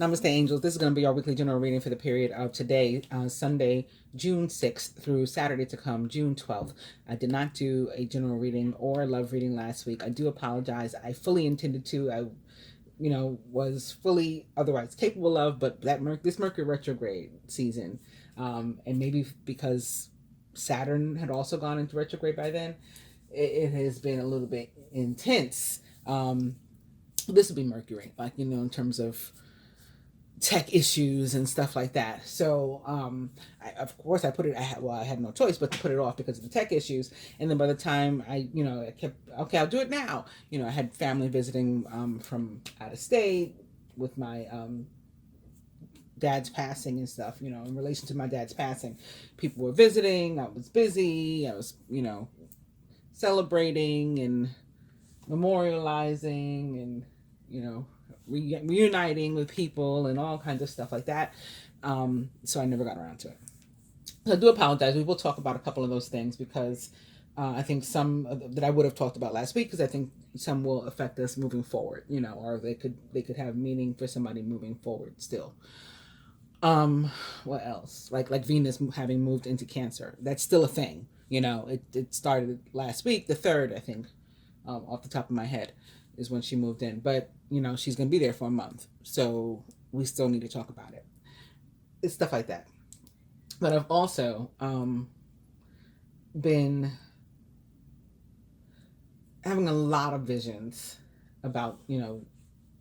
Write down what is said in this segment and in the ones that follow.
Namaste, angels. This is going to be our weekly general reading for the period of today, Sunday, June 6th through Saturday to come, June 12th. I did not do a general reading or a love reading last week. I do apologize. I fully intended to. I was fully otherwise capable of, but this Mercury retrograde season, and maybe because Saturn had also gone into retrograde by then, it has been a little bit intense. This would be Mercury, in terms of tech issues and stuff like that. So, of course, I put it. I had no choice but to put it off because of the tech issues. And then by the time I kept, okay, I'll do it now. I had family visiting from out of state with my dad's passing and stuff. In relation to my dad's passing, people were visiting. I was busy. I was celebrating and memorializing and reuniting with people and all kinds of stuff like that. So I never got around to it. So I do apologize. We will talk about a couple of those things because I think some that I would have talked about last week, because I think some will affect us moving forward, or they could have meaning for somebody moving forward still. What else? Like Venus having moved into Cancer. That's still a thing. It started last week, the 3rd, I think, off the top of my head, is when she moved in. But she's gonna be there for a month, so we still need to talk about it. It's stuff like that. But I've also been having a lot of visions about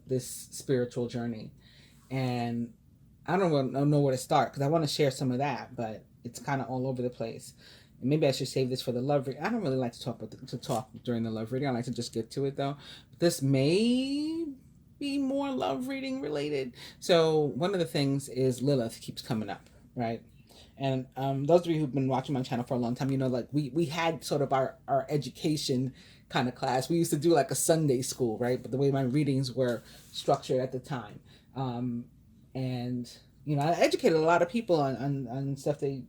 this spiritual journey, and I don't know where to start because I want to share some of that, but it's kind of all over the place. And maybe I should save this for the love reading. I don't really like to talk during the love reading. I like to just get to it though. But this may be more love reading related. So one of the things is Lilith keeps coming up, right? And those of you who've been watching my channel for a long time, like we had sort of our education kind of class. We used to do like a Sunday school, right? But the way my readings were structured at the time. And I educated a lot of people on stuff they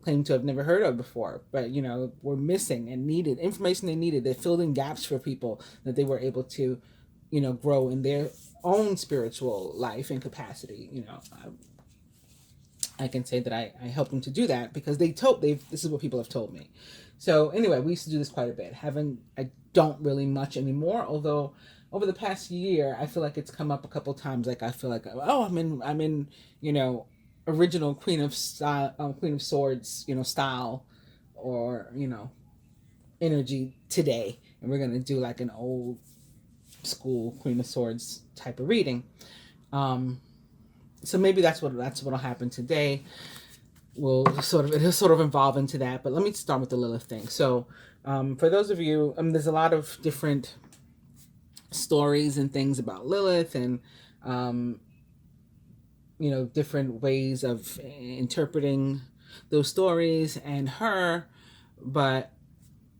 claim to have never heard of before, but were missing and needed information they needed. They filled in gaps for people that they were able to grow in their own spiritual life and capacity. I can say that I helped them to do that because this is what people have told me. So anyway, we used to do this quite a bit. I don't really much anymore, although over the past year, I feel like it's come up a couple times. Like I feel like, oh, I'm in, original Queen of Swords, style, or energy today, and we're gonna do like an old school Queen of Swords type of reading. So maybe that's what'll happen today. It'll sort of evolve into that. But let me start with the Lilith thing. So, for those of you, there's a lot of different stories and things about Lilith, and different ways of interpreting those stories and her, but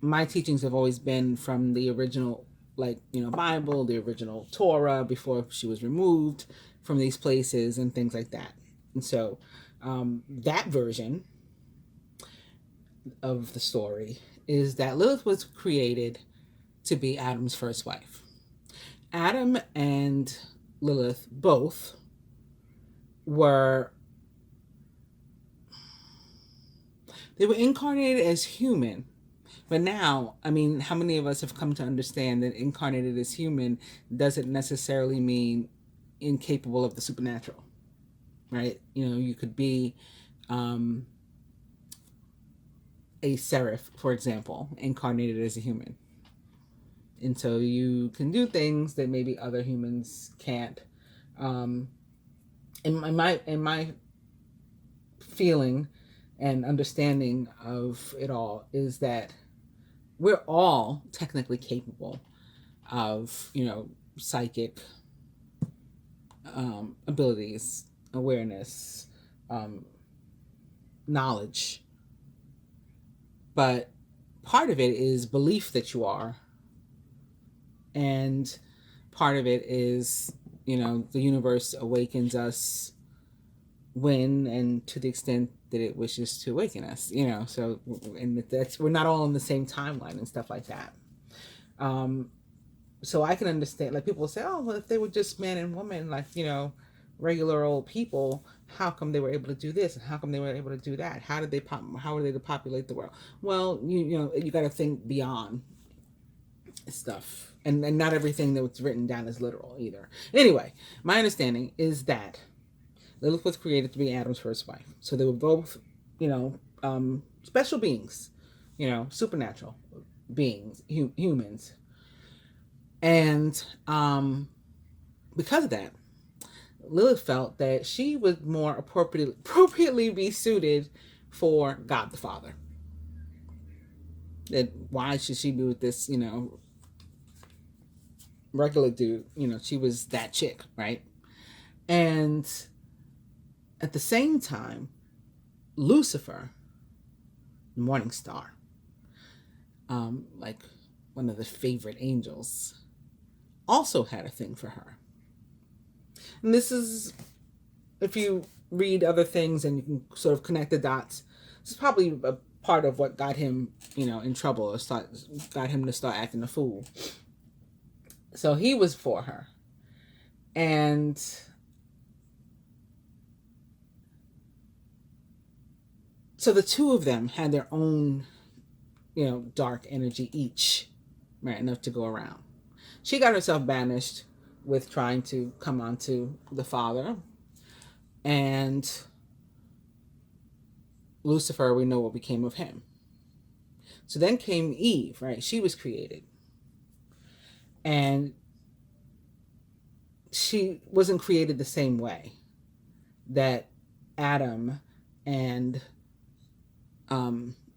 my teachings have always been from the original, Bible, the original Torah, before she was removed from these places and things like that. And so that version of the story is that Lilith was created to be Adam's first wife. Adam and Lilith both were incarnated as human, but now, how many of us have come to understand that incarnated as human doesn't necessarily mean incapable of the supernatural, right? You could be a seraph, for example, incarnated as a human, and so you can do things that maybe other humans can't. In my feeling and understanding of it all is that we're all technically capable of, psychic abilities, awareness, knowledge. But part of it is belief that you are, and part of it is the universe awakens us when and to the extent that it wishes to awaken us, so, and we're not all on the same timeline and stuff like that. So I can understand, like people say, oh, well, if they were just man and woman, like, regular old people, how come they were able to do this? And how come they were able to do that? How were they to populate the world? Well, you got to think beyond stuff. And not everything that's written down is literal either. Anyway, my understanding is that Lilith was created to be Adam's first wife. So they were both, special beings, supernatural beings, humans. And because of that, Lilith felt that she would more appropriately be suited for God the Father. That why should she be with this, regular dude? She was that chick, right? And at the same time, Lucifer, the morning star, like one of the favorite angels, also had a thing for her. And this is, if you read other things and you can sort of connect the dots, this is probably a part of what got him, in trouble, or got him to start acting a fool. So he was for her. And so the two of them had their own, dark energy each, right, enough to go around. She got herself banished with trying to come onto the Father. And Lucifer, we know what became of him. So then came Eve, right? She was created. And she wasn't created the same way that Adam and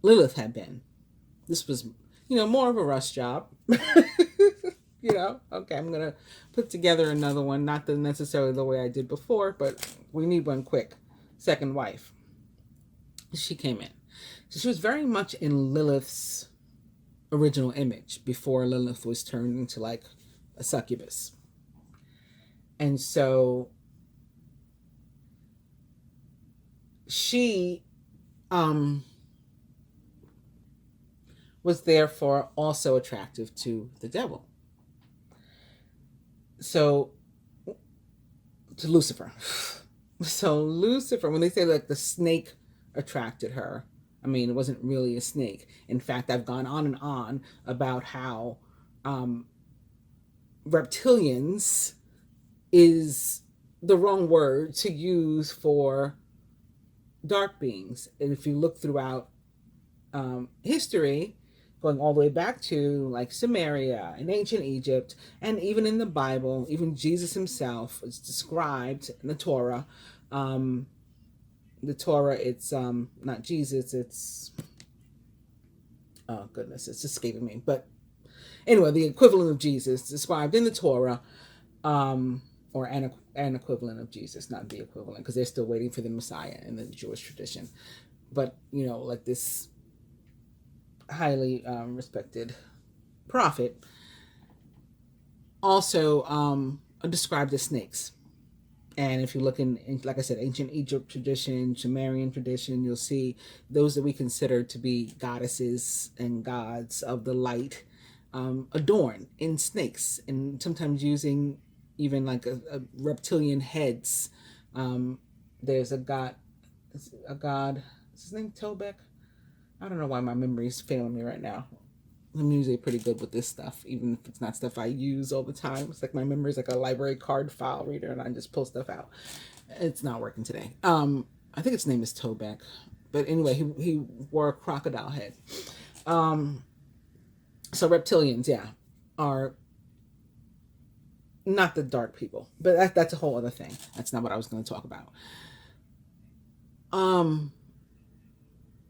Lilith had been. This was, more of a rush job. Okay, I'm going to put together another one, not necessarily the way I did before, but we need one quick. Second wife. She came in. So she was very much in Lilith's original image before Lilith was turned into like a succubus. And so she was therefore also attractive to the devil. So, to Lucifer. So Lucifer, when they say like the snake attracted her, I mean, it wasn't really a snake. In fact, I've gone on and on about how reptilians is the wrong word to use for dark beings. And if you look throughout history, going all the way back to like Samaria and ancient Egypt, and even in the Bible, even Jesus himself is described in the Torah. The Torah, it's not Jesus, it's, oh goodness, it's escaping me. But anyway, the equivalent of Jesus described in the Torah, or an equivalent of Jesus, not the equivalent, because they're still waiting for the Messiah in the Jewish tradition. But, like this highly respected prophet also described as snakes. And if you look in, like I said, ancient Egypt tradition, Sumerian tradition, you'll see those that we consider to be goddesses and gods of the light adorned in snakes, and sometimes using even like a reptilian heads. There's a god, is his name Tobek? I don't know why my memory is failing me right now. I'm usually pretty good with this stuff, even if it's not stuff I use all the time. It's like my memory is like a library card file reader, and I just pull stuff out. It's not working today. I think its name is Tobek. But anyway, he wore a crocodile head. So reptilians, yeah, are not the dark people. But that's a whole other thing. That's not what I was going to talk about.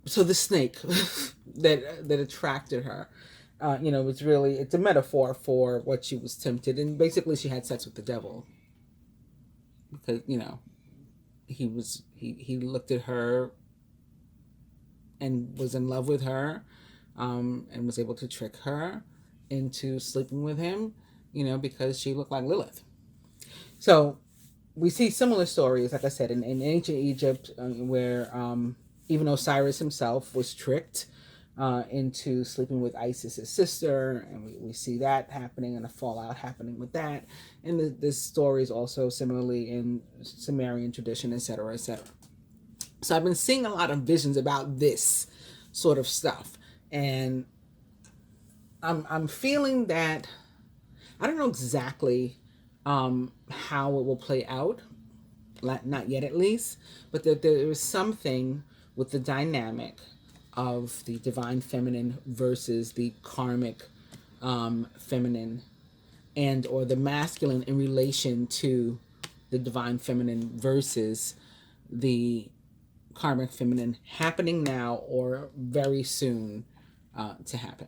So the snake that attracted her, was really, it's a metaphor for what she was tempted. And basically she had sex with the devil. Because, he looked at her and was in love with her, and was able to trick her into sleeping with him, because she looked like Lilith. So we see similar stories, like I said, in ancient Egypt, where even Osiris himself was tricked into sleeping with Isis's sister, and we see that happening and a fallout happening with that. And this story is also similarly in Sumerian tradition, etc., etc. So I've been seeing a lot of visions about this sort of stuff, and I'm feeling that I don't know exactly how it will play out, not yet at least, but that there is something with the dynamic of the divine feminine versus the karmic feminine, and or the masculine in relation to the divine feminine versus the karmic feminine, happening now or very soon to happen.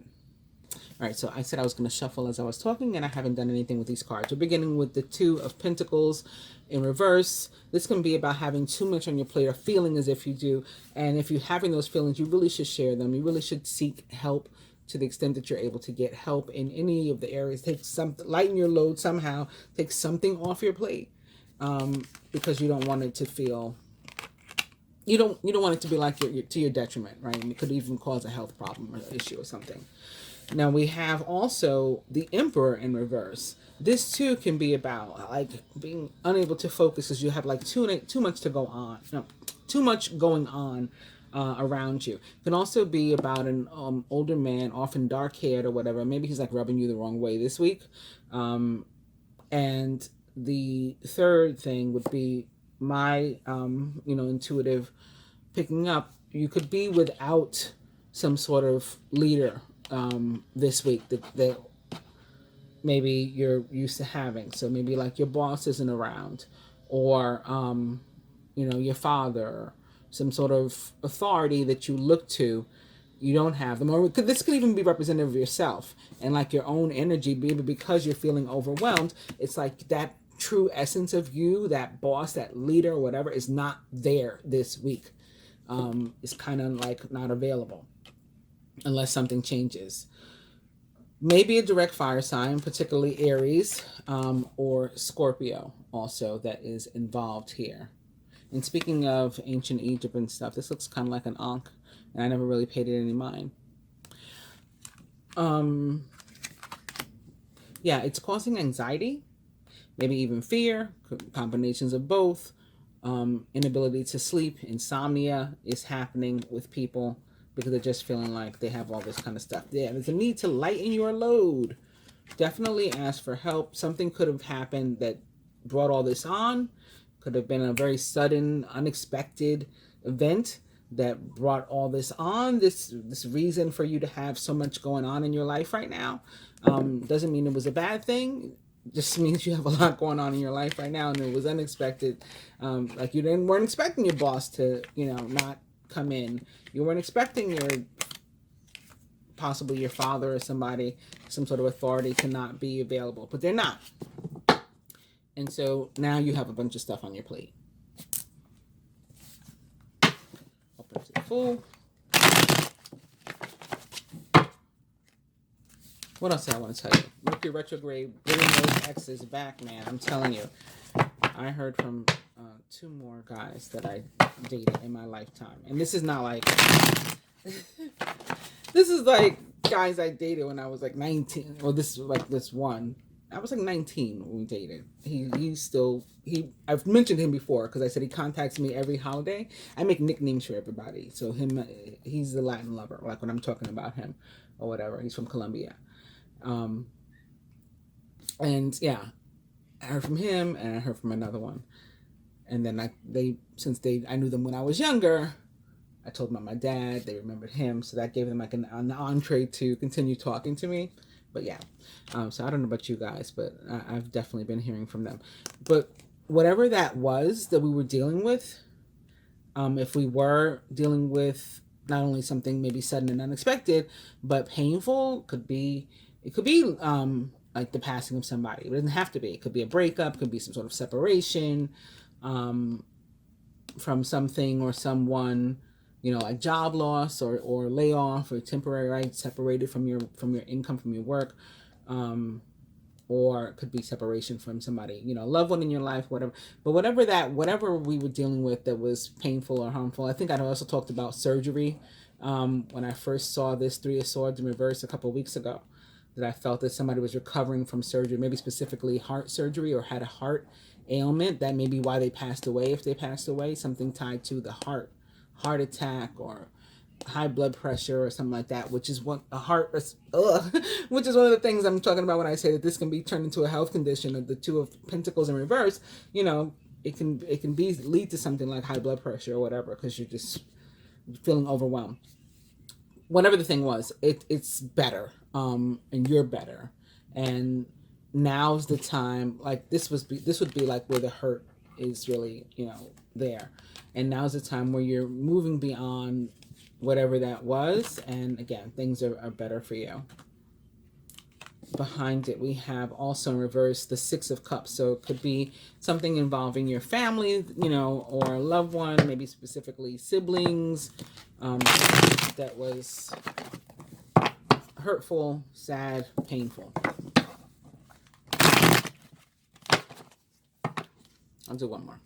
All right, so I said I was going to shuffle as I was talking, and I haven't done anything with these cards. We're beginning with the Two of Pentacles in reverse. This can be about having too much on your plate or feeling as if you do. And if you're having those feelings, you really should share them. You really should seek help to the extent that you're able to get help in any of the areas. Take something, lighten your load somehow. Take something off your plate because you don't want it to feel... You don't want it to be like to your detriment, right? And it could even cause a health problem or issue or something. Now we have also the Emperor in reverse. This too can be about like being unable to focus because you have like too much to go on. No, too much going on around you. It can also be about an older man, often dark haired or whatever. Maybe he's like rubbing you the wrong way this week. And the third thing would be my intuitive picking up. You could be without some sort of leader this week that maybe you're used to having. So maybe like your boss isn't around, or your father, some sort of authority that you look to, you don't have them. Or this could even be representative of yourself and like your own energy, maybe because you're feeling overwhelmed. It's like that true essence of you, that boss, that leader, whatever, is not there this week. It's kind of like not available unless something changes. Maybe a direct fire sign, particularly Aries or Scorpio also, that is involved here. And speaking of ancient Egypt and stuff, this looks kind of like an Ankh, and I never really paid it any mind. Yeah, it's causing anxiety, maybe even fear, combinations of both. Inability to sleep, insomnia is happening with people because they're just feeling like they have all this kind of stuff. Yeah, there's a need to lighten your load. Definitely ask for help. Something could have happened that brought all this on. Could have been a very sudden, unexpected event that brought all this on. This reason for you to have so much going on in your life right now. Doesn't mean it was a bad thing. Just means you have a lot going on in your life right now, and it was unexpected. Like you weren't expecting your boss to, not come in. You weren't expecting possibly your father or somebody, some sort of authority, to not be available, but they're not. And so now you have a bunch of stuff on your plate. Open to the Fool. What else do I want to tell you? Mercury retrograde, bringing those exes back, man. I'm telling you. I heard from 2 more guys that I dated in my lifetime. And this is not like... this is like guys I dated when I was like 19. Well, this is like this one. I was like 19 when we dated. I've mentioned him before because I said he contacts me every holiday. I make nicknames for everybody. So he's the Latin lover, like when I'm talking about him or whatever. He's from Colombia. And yeah, I heard from him and I heard from another one. And then I knew them when I was younger, I told them about my dad. They remembered him. So that gave them like an entree to continue talking to me. But yeah, so I don't know about you guys, but I've definitely been hearing from them. But whatever that was that we were dealing with, if we were dealing with not only something maybe sudden and unexpected, but painful, it could be like the passing of somebody. It doesn't have to be. It could be a breakup, could be some sort of separation from something or someone, like job loss or layoff or temporary, right? Separated from your income, from your work, or it could be separation from somebody, loved one in your life, whatever. But whatever we were dealing with that was painful or harmful. I think I also talked about surgery when I first saw this Three of Swords in reverse a couple of weeks ago, that I felt that somebody was recovering from surgery, maybe specifically heart surgery, or had a heart ailment. That may be why they passed away. If they passed away, something tied to the heart attack or high blood pressure or something like that, which is one which is one of the things I'm talking about when I say that this can be turned into a health condition. Of the Two of Pentacles in reverse, it can be lead to something like high blood pressure or whatever, because you're just feeling overwhelmed. Whatever the thing was, it's better, and you're better, and now's the time. Like this would be like where the hurt is really there, and now's the time where you're moving beyond whatever that was, and again, things are better for you. Behind it, we have also in reverse the Six of Cups. So it could be something involving your family, or a loved one, maybe specifically siblings, that was hurtful, sad, painful. I'll do one more.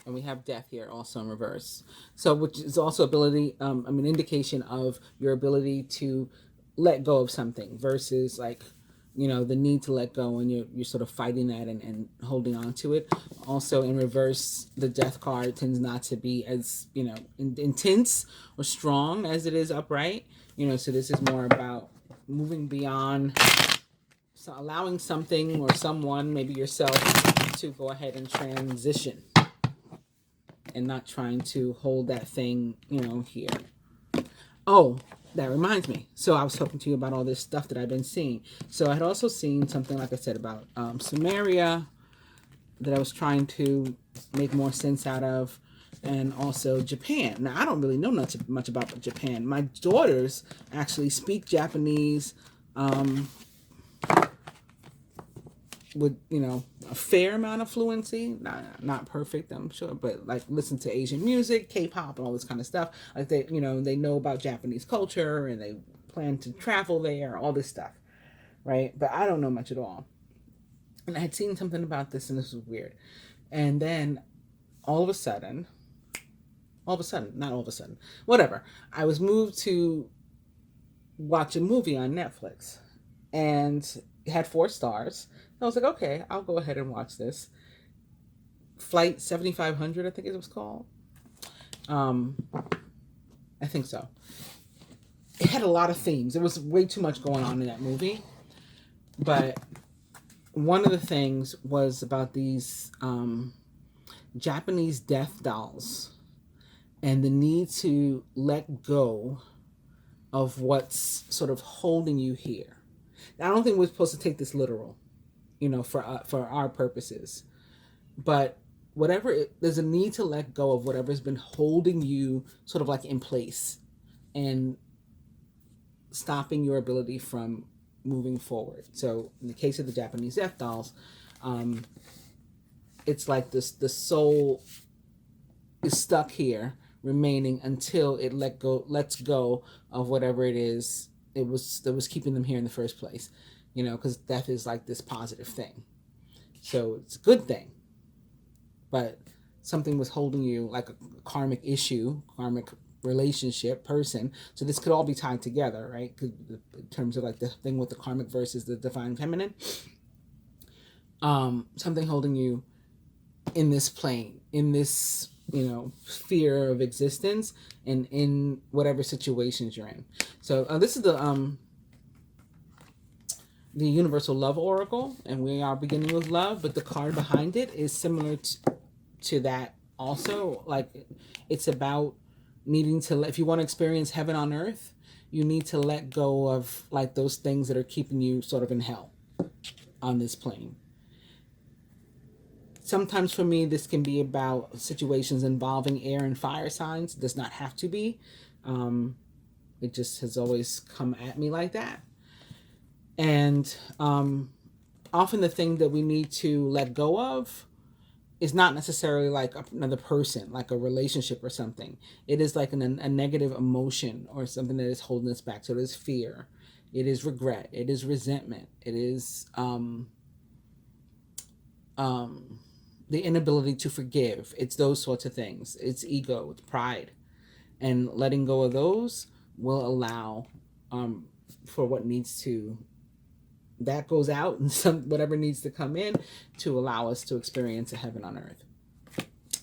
And we have Death here also in reverse. So which is also ability, indication of your ability to let go of something versus like, the need to let go, and you're sort of fighting that and holding on to it. Also in reverse, the Death card tends not to be as, intense or strong as it is upright. So this is more about moving beyond, so allowing something or someone, maybe yourself, to go ahead and transition, and not trying to hold that thing, here. Oh, that reminds me. So I was talking to you about all this stuff that I've been seeing. So I had also seen something, like I said, about Samaria, that I was trying to make more sense out of, and also Japan. Now, I don't really know much about Japan. My daughters actually speak Japanese, with a fair amount of fluency, not perfect, I'm sure, but like listen to Asian music, K-pop, and all this kind of stuff. Like they know about Japanese culture, and they plan to travel there, all this stuff, right? But I don't know much at all. And I had seen something about this, and this was weird. And then all of a sudden, whatever, I was moved to watch a movie on Netflix, and it had 4 stars. I was like, okay, I'll go ahead and watch this. Flight 7500, I think it was called. I think so. It had a lot of themes. There was way too much going on in that movie. But one of the things was about these Japanese death dolls, and the need to let go of what's sort of holding you here. I don't think we're supposed to take this literal, for our purposes. But there's a need to let go of whatever's been holding you sort of like in place and stopping your ability from moving forward. So in the case of the Japanese death dolls, it's like the soul is stuck here, remaining until it lets go of whatever it is that was keeping them here in the first place. Because death is like this positive thing. So it's a good thing. But something was holding you, like a karmic issue, karmic relationship, person. So this could all be tied together, right? In terms of like the thing with the karmic versus the divine feminine. Something holding you in this plane, in this, sphere of existence, and in whatever situations you're in. So this is the Universal Love Oracle, and we are beginning with love, but the card behind it is similar to that also. Like, it's about needing to, if you want to experience heaven on earth, you need to let go of like those things that are keeping you sort of in hell on this plane. Sometimes for me, this can be about situations involving air and fire signs. It does not have to be. It just has always come at me like that. And often the thing that we need to let go of is not necessarily like another person, like a relationship or something. It is like a negative emotion or something that is holding us back. So it is fear. It is regret. It is resentment. It is the inability to forgive. It's those sorts of things. It's ego. It's pride. And letting go of those will allow for what needs to, that goes out, and some whatever needs to come in to allow us to experience a heaven on earth.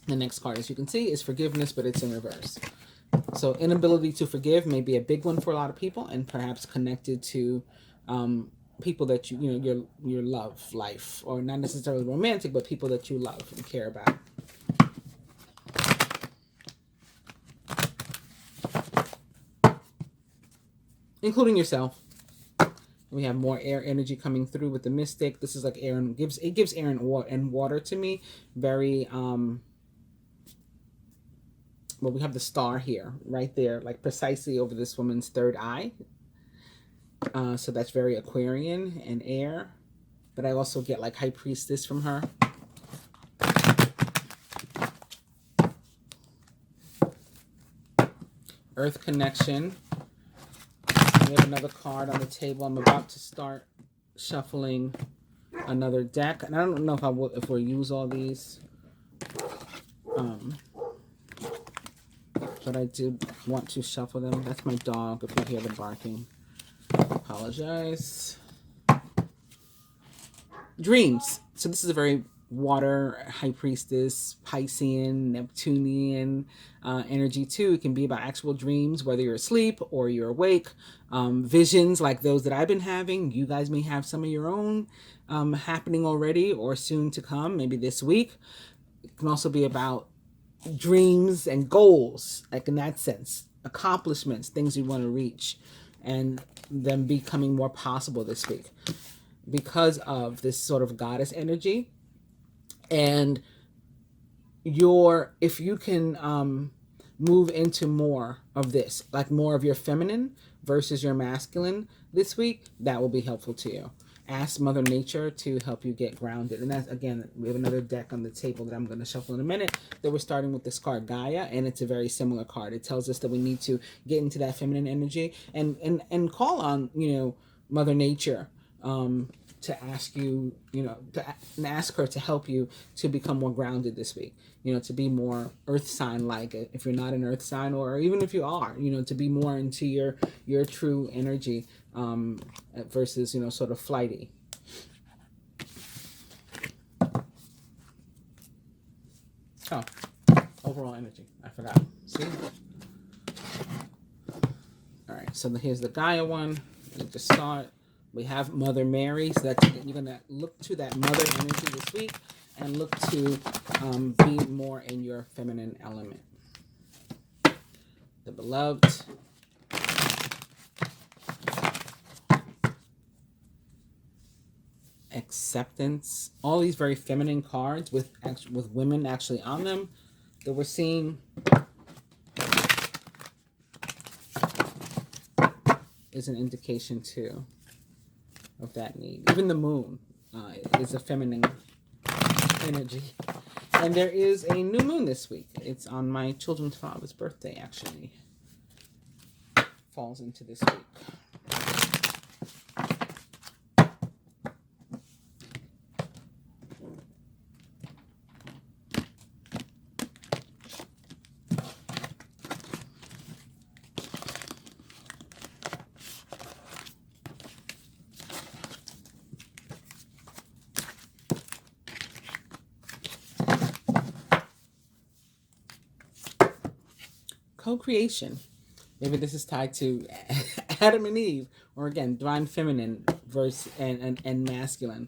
The next card, as you can see, is forgiveness, but it's in reverse. So inability to forgive may be a big one for a lot of people, and perhaps connected to people that your love life, or not necessarily romantic, but people that you love and care about. Including yourself. We have more air energy coming through with the mystic. This is like air, and gives air and water to me. Very well, we have the star here, right there, like precisely over this woman's third eye. So that's very Aquarian and air. But I also get like High Priestess from her. Earth connection. We have another card on the table. I'm about to start shuffling another deck, and I don't know if we'll use all these, but I do want to shuffle them. That's my dog. If you hear the barking, I apologize. Dreams. So this is a very water, High Priestess, Piscean, Neptunian energy too. It can be about actual dreams, whether you're asleep or you're awake. Visions like those that I've been having. You guys may have some of your own happening already or soon to come, maybe this week. It can also be about dreams and goals, like in that sense, accomplishments, things you want to reach, and them becoming more possible this week because of this sort of goddess energy. And if you can move into more of this, like more of your feminine versus your masculine this week, that will be helpful to you. Ask Mother Nature to help you get grounded. And that's, again, we have another deck on the table that I'm going to shuffle in a minute. That we're starting with this card, Gaia, and it's a very similar card. It tells us that we need to get into that feminine energy and call on, Mother Nature to ask you, to ask her to help you to become more grounded this week, to be more earth sign like, if you're not an earth sign, or even if you are, to be more into your true energy versus, sort of flighty. Oh, overall energy. I forgot. See? All right. So here's the Gaia one. Let me just start. We have Mother Mary, so that you're going to look to that mother energy this week and look to be more in your feminine element. The Beloved. Acceptance. All these very feminine cards with women actually on them that we're seeing. Is an indication too of that need. Even the moon is a feminine energy. And there is a new moon this week. It's on my children's father's birthday, actually. Falls into this week. Co-creation. Maybe this is tied to Adam and Eve, or again, divine feminine versus and masculine,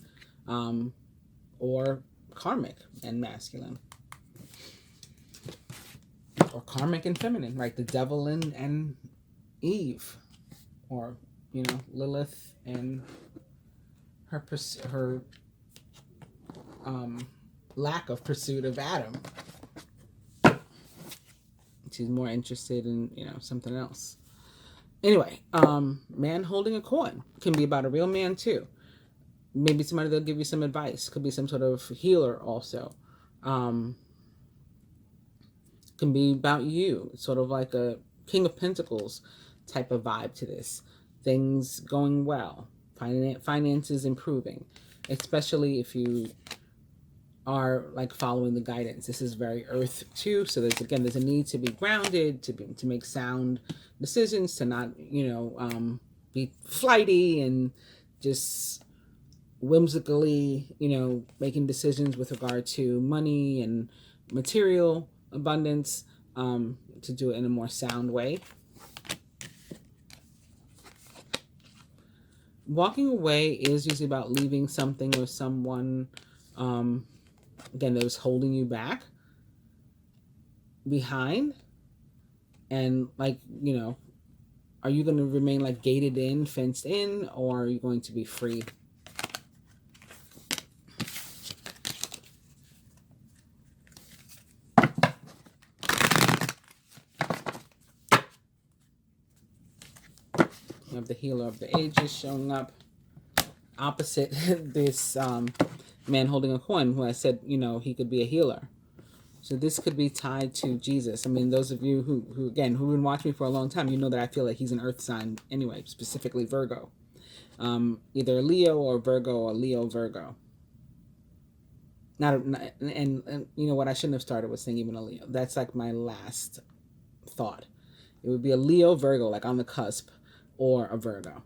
or karmic and masculine, or karmic and feminine, right? The devil and Eve, or Lilith and her lack of pursuit of Adam. She's more interested in, something else. Anyway, man holding a coin can be about a real man too. Maybe somebody that'll give you some advice. Could be some sort of healer also. Can be about you. It's sort of like a King of Pentacles type of vibe to this. Things going well. Finances improving. Especially if you are like following the guidance. This is very earth too. So there's a need to be grounded, to make sound decisions, to not, be flighty and just whimsically, making decisions with regard to money and material abundance, to do it in a more sound way. Walking away is usually about leaving something or someone, again, that was holding you back behind. And like, are you going to remain like gated in, fenced in, or are you going to be free? You have the healer of the ages showing up opposite this man holding a coin, who I said, he could be a healer. So this could be tied to Jesus. I mean, those of you who've been watching me for a long time, you know that I feel like he's an earth sign anyway, specifically Virgo. Either Leo or Virgo, or Leo Virgo. And you know what? I shouldn't have started with saying even a Leo. That's like my last thought. It would be a Leo Virgo, like on the cusp, or a Virgo.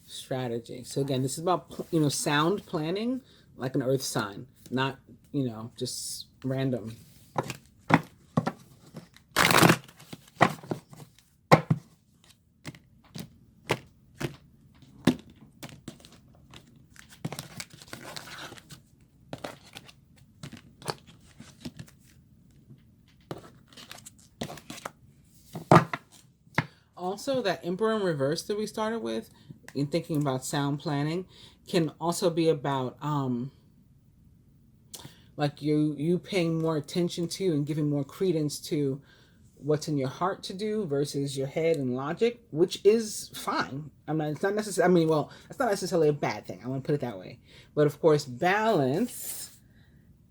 Strategy. So again, this is about, sound planning, like an earth sign, not, just random. Also, that Emperor in reverse that we started with, in thinking about sound planning, can also be about like you paying more attention to and giving more credence to what's in your heart to do versus your head and logic, which is fine. It's not necessarily, it's not necessarily a bad thing. I want to put it that way. But of course, balance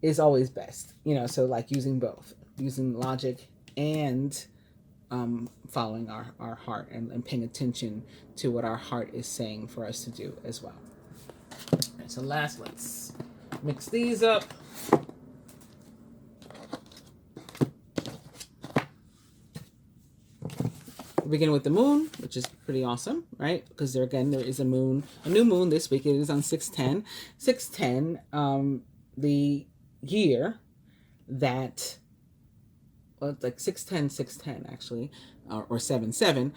is always best. So like using both, using logic and following our heart, and paying attention to what our heart is saying for us to do as well. Right, so let's mix these up. We begin with the moon, which is pretty awesome, right? Because there is a new moon this week. It is on 6/10. 6/10, the year that, well, it's like 6/10 actually, or 7/7,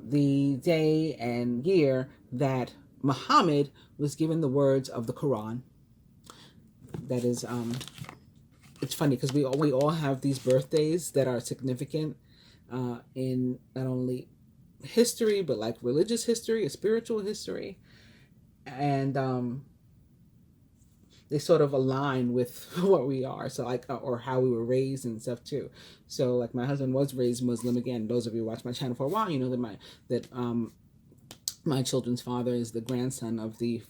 the day and year that Muhammad was given the words of the Quran. That is, it's funny because we all have these birthdays that are significant in not only history, but like religious history, a spiritual history, and they sort of align with what we are. So like, or how we were raised and stuff too. So like my husband was raised Muslim. Again, those of you who watch my channel for a while, you know that my children's father is the grandson of the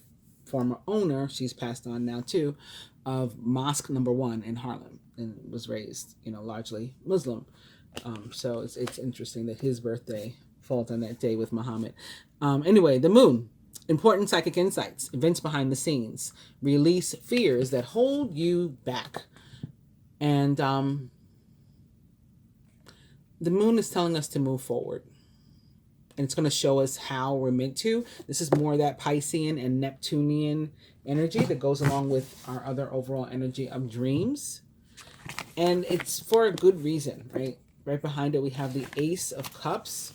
former owner, she's passed on now too, of Mosque Number 1 in Harlem, and was raised, largely Muslim. So it's interesting that his birthday falls on that day with Muhammad. Anyway, the moon. Important psychic insights, events behind the scenes, release fears that hold you back. And the moon is telling us to move forward. And it's going to show us how we're meant to. This is more that Piscean and Neptunian energy that goes along with our other overall energy of dreams. And it's for a good reason, right? Right behind it, we have the Ace of Cups.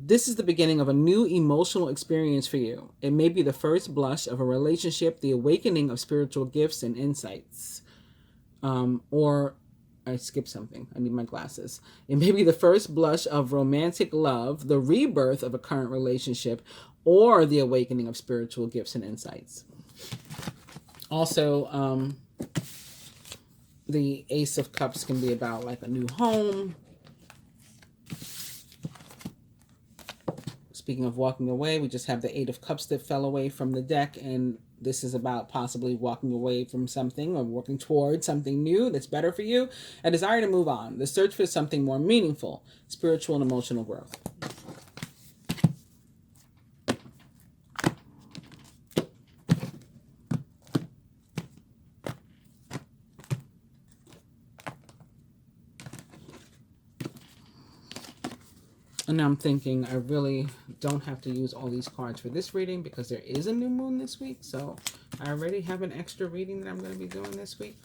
This is the beginning of a new emotional experience for you. It may be the first blush of a relationship, the awakening of spiritual gifts and insights. Or I skipped something. I need my glasses. It may be the first blush of romantic love, the rebirth of a current relationship, or the awakening of spiritual gifts and insights. Also, the Ace of Cups can be about like a new home. Speaking of walking away, we just have the Eight of Cups that fell away from the deck, and this is about possibly walking away from something or working towards something new that's better for you. A desire to move on, the search for something more meaningful, spiritual and emotional growth. And now I'm thinking I really don't have to use all these cards for this reading because there is a new moon this week. So I already have an extra reading that I'm going to be doing this week.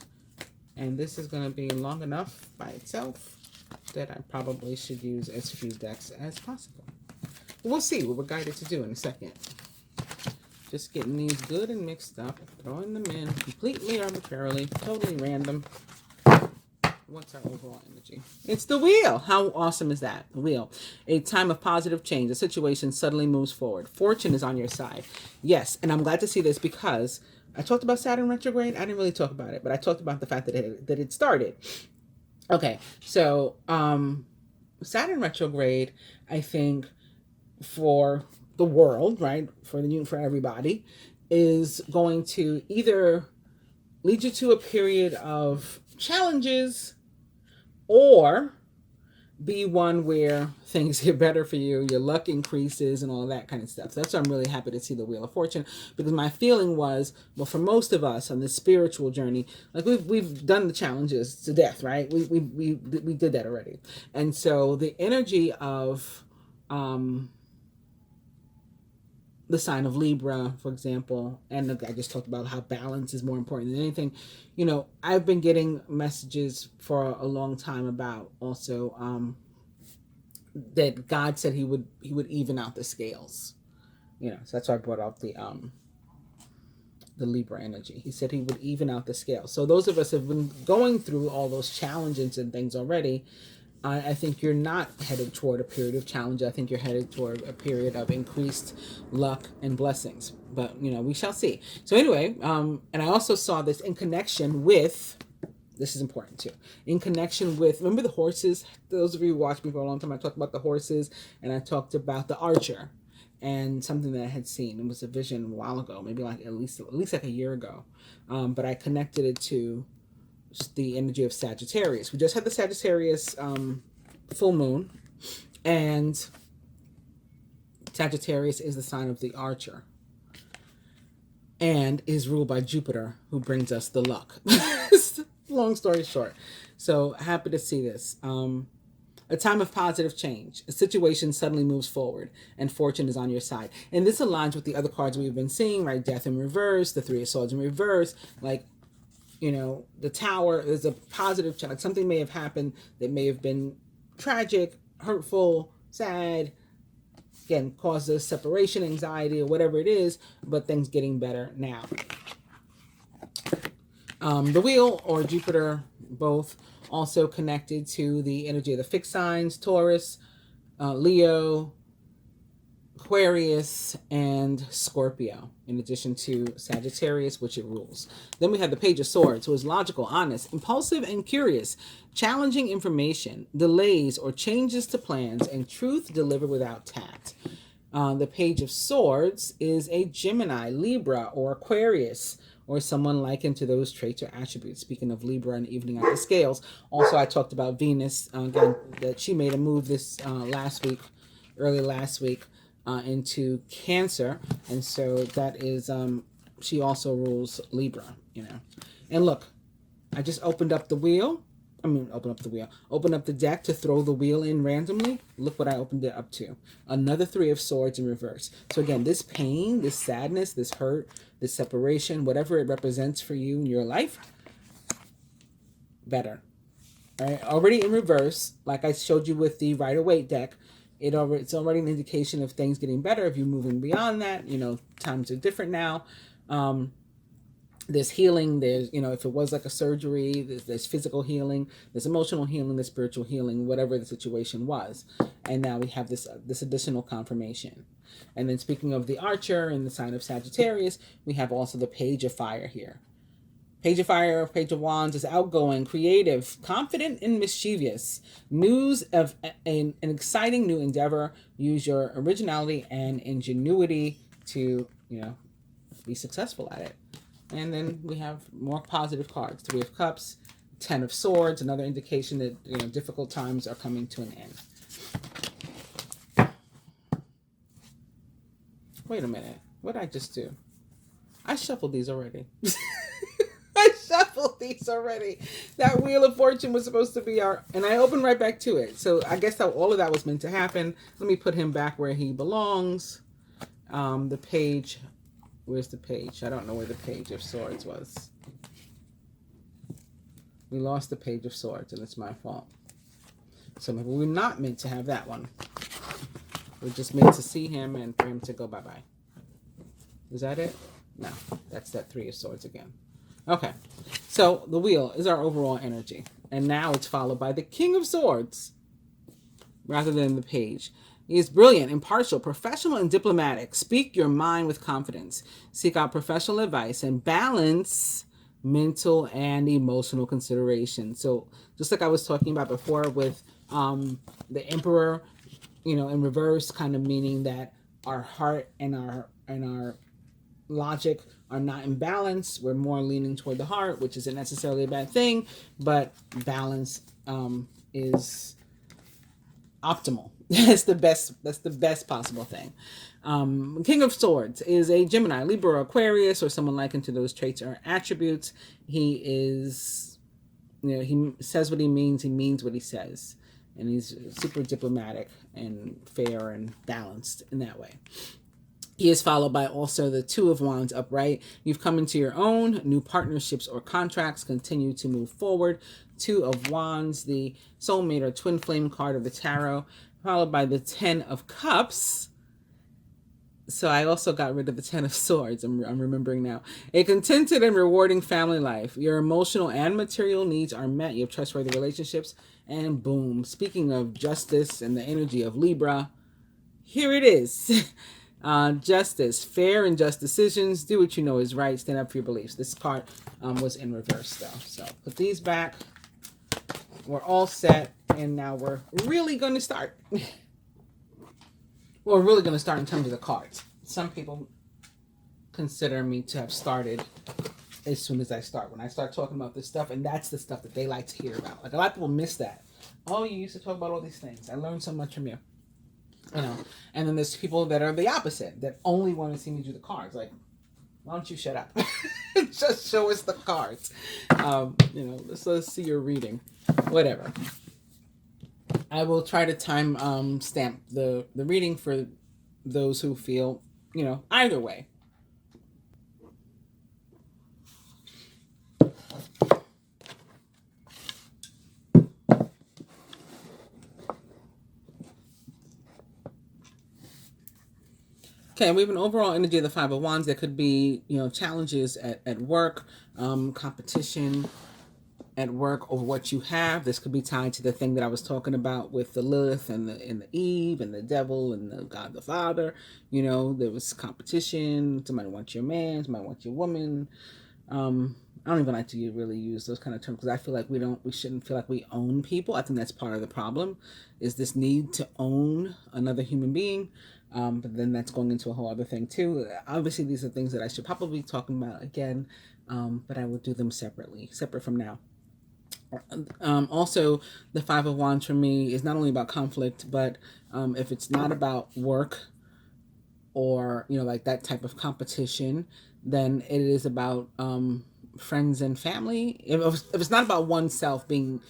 And this is going to be long enough by itself that I probably should use as few decks as possible. We'll see what we're guided to do in a second. Just getting these good and mixed up, throwing them in completely arbitrarily, totally random. What's our overall energy? It's the wheel. How awesome is that? The wheel. A time of positive change. The situation suddenly moves forward. Fortune is on your side. Yes, and I'm glad to see this because I talked about Saturn retrograde. I didn't really talk about it, but I talked about the fact that it started. Okay, so Saturn retrograde, I think, for the world, right, for everybody, is going to either lead you to a period of challenges or be one where things get better for you, your luck increases and all that kind of stuff. So that's why I'm really happy to see the Wheel of Fortune, because my feeling was, well, for most of us on this spiritual journey, like we've done the challenges to death, right? We did that already. And so the energy of the sign of Libra, for example, and I just talked about how balance is more important than anything. You know, I've been getting messages for a long time about also that God said he would even out the scales. You know, so that's why I brought up the Libra energy. He said he would even out the scales. So those of us have been going through all those challenges and things already. I think you're not headed toward a period of challenge. I think you're headed toward a period of increased luck and blessings. But, you know, we shall see. So anyway, and I also saw this in connection with, this is important too, in connection with, remember the horses? Those of you who watched me for a long time, I talked about the horses and I talked about the archer and something that I had seen. It was a vision a while ago, maybe like at least like a year ago. But I connected it to the energy of Sagittarius. We just had the Sagittarius full moon, and Sagittarius is the sign of the archer and is ruled by Jupiter, who brings us the luck. Long story short. So happy to see this. A time of positive change. A situation suddenly moves forward and fortune is on your side. And this aligns with the other cards we've been seeing, right? Death in reverse, the Three of Swords in reverse, like, you know, the Tower is a positive challenge. Something may have happened that may have been tragic, hurtful, sad, again, causes separation, anxiety, or whatever it is, but things getting better now. The wheel or Jupiter, both also connected to the energy of the fixed signs, Taurus, Leo, Aquarius, and Scorpio, in addition to Sagittarius, which it rules. Then we have the Page of Swords, who is logical, honest, impulsive, and curious, challenging information, delays or changes to plans, and truth delivered without tact. The Page of Swords is a Gemini, Libra, or Aquarius, or someone likened to those traits or attributes. Speaking of Libra and evening out the scales, also I talked about Venus, again, that she made a move this early last week, into Cancer, and so that is she also rules Libra, you know. And look, I just opened up the deck to throw the wheel in randomly. Look what I opened it up to. Another Three of Swords in reverse. So again, this pain, this sadness, this hurt, this separation, whatever it represents for you in your life, better. All right, already in reverse, like I showed you with the Rider-Waite deck. It's already an indication of things getting better. If you're moving beyond that, you know, times are different now. There's healing. There's, you know, if it was like a surgery, there's physical healing, there's emotional healing, there's spiritual healing, whatever the situation was. And now we have this additional confirmation. And then speaking of the archer and the sign of Sagittarius, we have also the Page of Fire here. Page of Fire, Page of Wands is outgoing, creative, confident, and mischievous. News of an exciting new endeavor. Use your originality and ingenuity to, be successful at it. And then we have more positive cards. Three of Cups, Ten of Swords, another indication that, difficult times are coming to an end. Wait a minute. What did I just do? I shuffled these already. That Wheel of Fortune was supposed to be and I opened right back to it. So I guess all of that was meant to happen. Let me put him back where he belongs. The page, where's the page? I don't know where the Page of Swords was. We lost the Page of Swords, and it's my fault. So maybe we're not meant to have that one. We're just meant to see him and for him to go bye-bye. Is that it? No, that's that Three of Swords again. Okay, so the wheel is our overall energy. And now it's followed by the King of Swords rather than the Page. He is brilliant, impartial, professional, and diplomatic. Speak your mind with confidence. Seek out professional advice and balance mental and emotional consideration. So just like I was talking about before with the Emperor, in reverse, kind of meaning that our heart and our logic are not in balance. We're more leaning toward the heart, which isn't necessarily a bad thing, but balance is optimal. That's the best possible thing. King of Swords is a Gemini, Libra, Aquarius, or someone likened to those traits or attributes. He is, he says what he means what he says. And he's super diplomatic and fair and balanced in that way. He is followed by also the Two of Wands upright. You've come into your own. New partnerships or contracts continue to move forward. Two of Wands, the soulmate or twin flame card of the tarot, followed by the Ten of Cups. So I also got rid of the Ten of Swords. I'm remembering now. A contented and rewarding family life. Your emotional and material needs are met. You have trustworthy relationships. And boom, speaking of justice and the energy of Libra, here it is. Justice, fair and just decisions. Do what you know is right. Stand up for your beliefs. This card was in reverse though. So put these back. We're all set. And now we're really going to start. We're really going to start in terms of the cards. Some people consider me to have started as soon as I start. When I start talking about this stuff, and that's the stuff that they like to hear about. Like a lot of people miss that. Oh, you used to talk about all these things. I learned so much from you. And then there's people that are the opposite, that only want to see me do the cards. Like, why don't you shut up? Just show us the cards. Let's see your reading. Whatever. I will try to time stamp the reading for those who feel, either way. Okay, we have an overall energy of the Five of Wands. There could be, challenges at work, competition at work over what you have. This could be tied to the thing that I was talking about with the Lilith and the Eve and the devil and the God the Father. There was competition. Somebody wants your man, somebody wants your woman. I don't even like to really use those kind of terms because I feel like we shouldn't feel like we own people. I think that's part of the problem, is this need to own another human being. But then that's going into a whole other thing too. Obviously, these are things that I should probably be talking about again, but I will do them separate from now. Also, the Five of Wands for me is not only about conflict, but if it's not about work or, like that type of competition, then it is about friends and family. If it's not about oneself being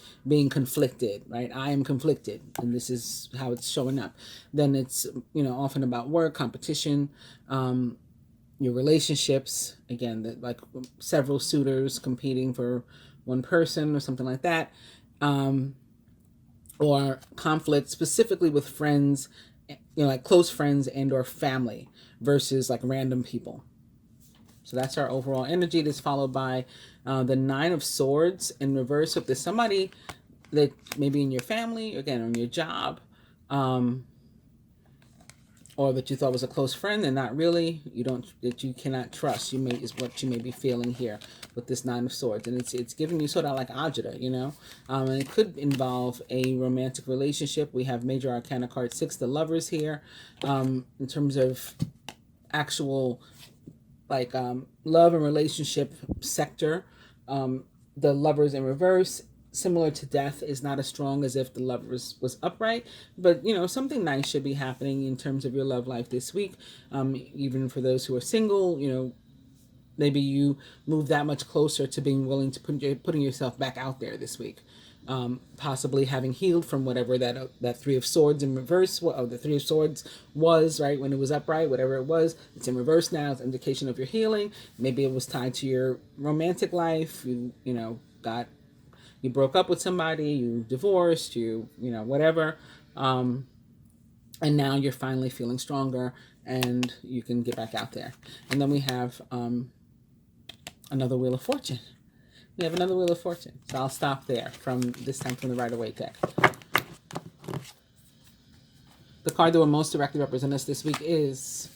conflicted, right? I am conflicted and this is how it's showing up. Then it's, often about work, competition, your relationships, again, like several suitors competing for one person or something like that. Or conflict specifically with friends, like close friends and or family versus like random people. So that's our overall energy. That's followed by the Nine of Swords in reverse. If there's somebody that maybe in your family, again, on your job, or that you thought was a close friend and not really, that you cannot trust, is what you may be feeling here with this Nine of Swords. And it's giving you sort of like agita, and it could involve a romantic relationship. We have Major Arcana card 6, the Lovers here, in terms of actual like love and relationship sector. The Lovers in reverse, similar to Death, is not as strong as if the Lovers was upright, but something nice should be happening in terms of your love life this week. Even for those who are single, maybe you move that much closer to being willing to putting yourself back out there this week. Possibly having healed from whatever that Three of Swords in reverse, the Three of Swords was, right, when it was upright, whatever it was, it's in reverse now. It's an indication of your healing. Maybe it was tied to your romantic life. You broke up with somebody, you divorced, whatever. And now you're finally feeling stronger and you can get back out there. And then we have another Wheel of Fortune. We have another Wheel of Fortune. So I'll stop there from the Rider-Waite deck. The card that will most directly represent us this week is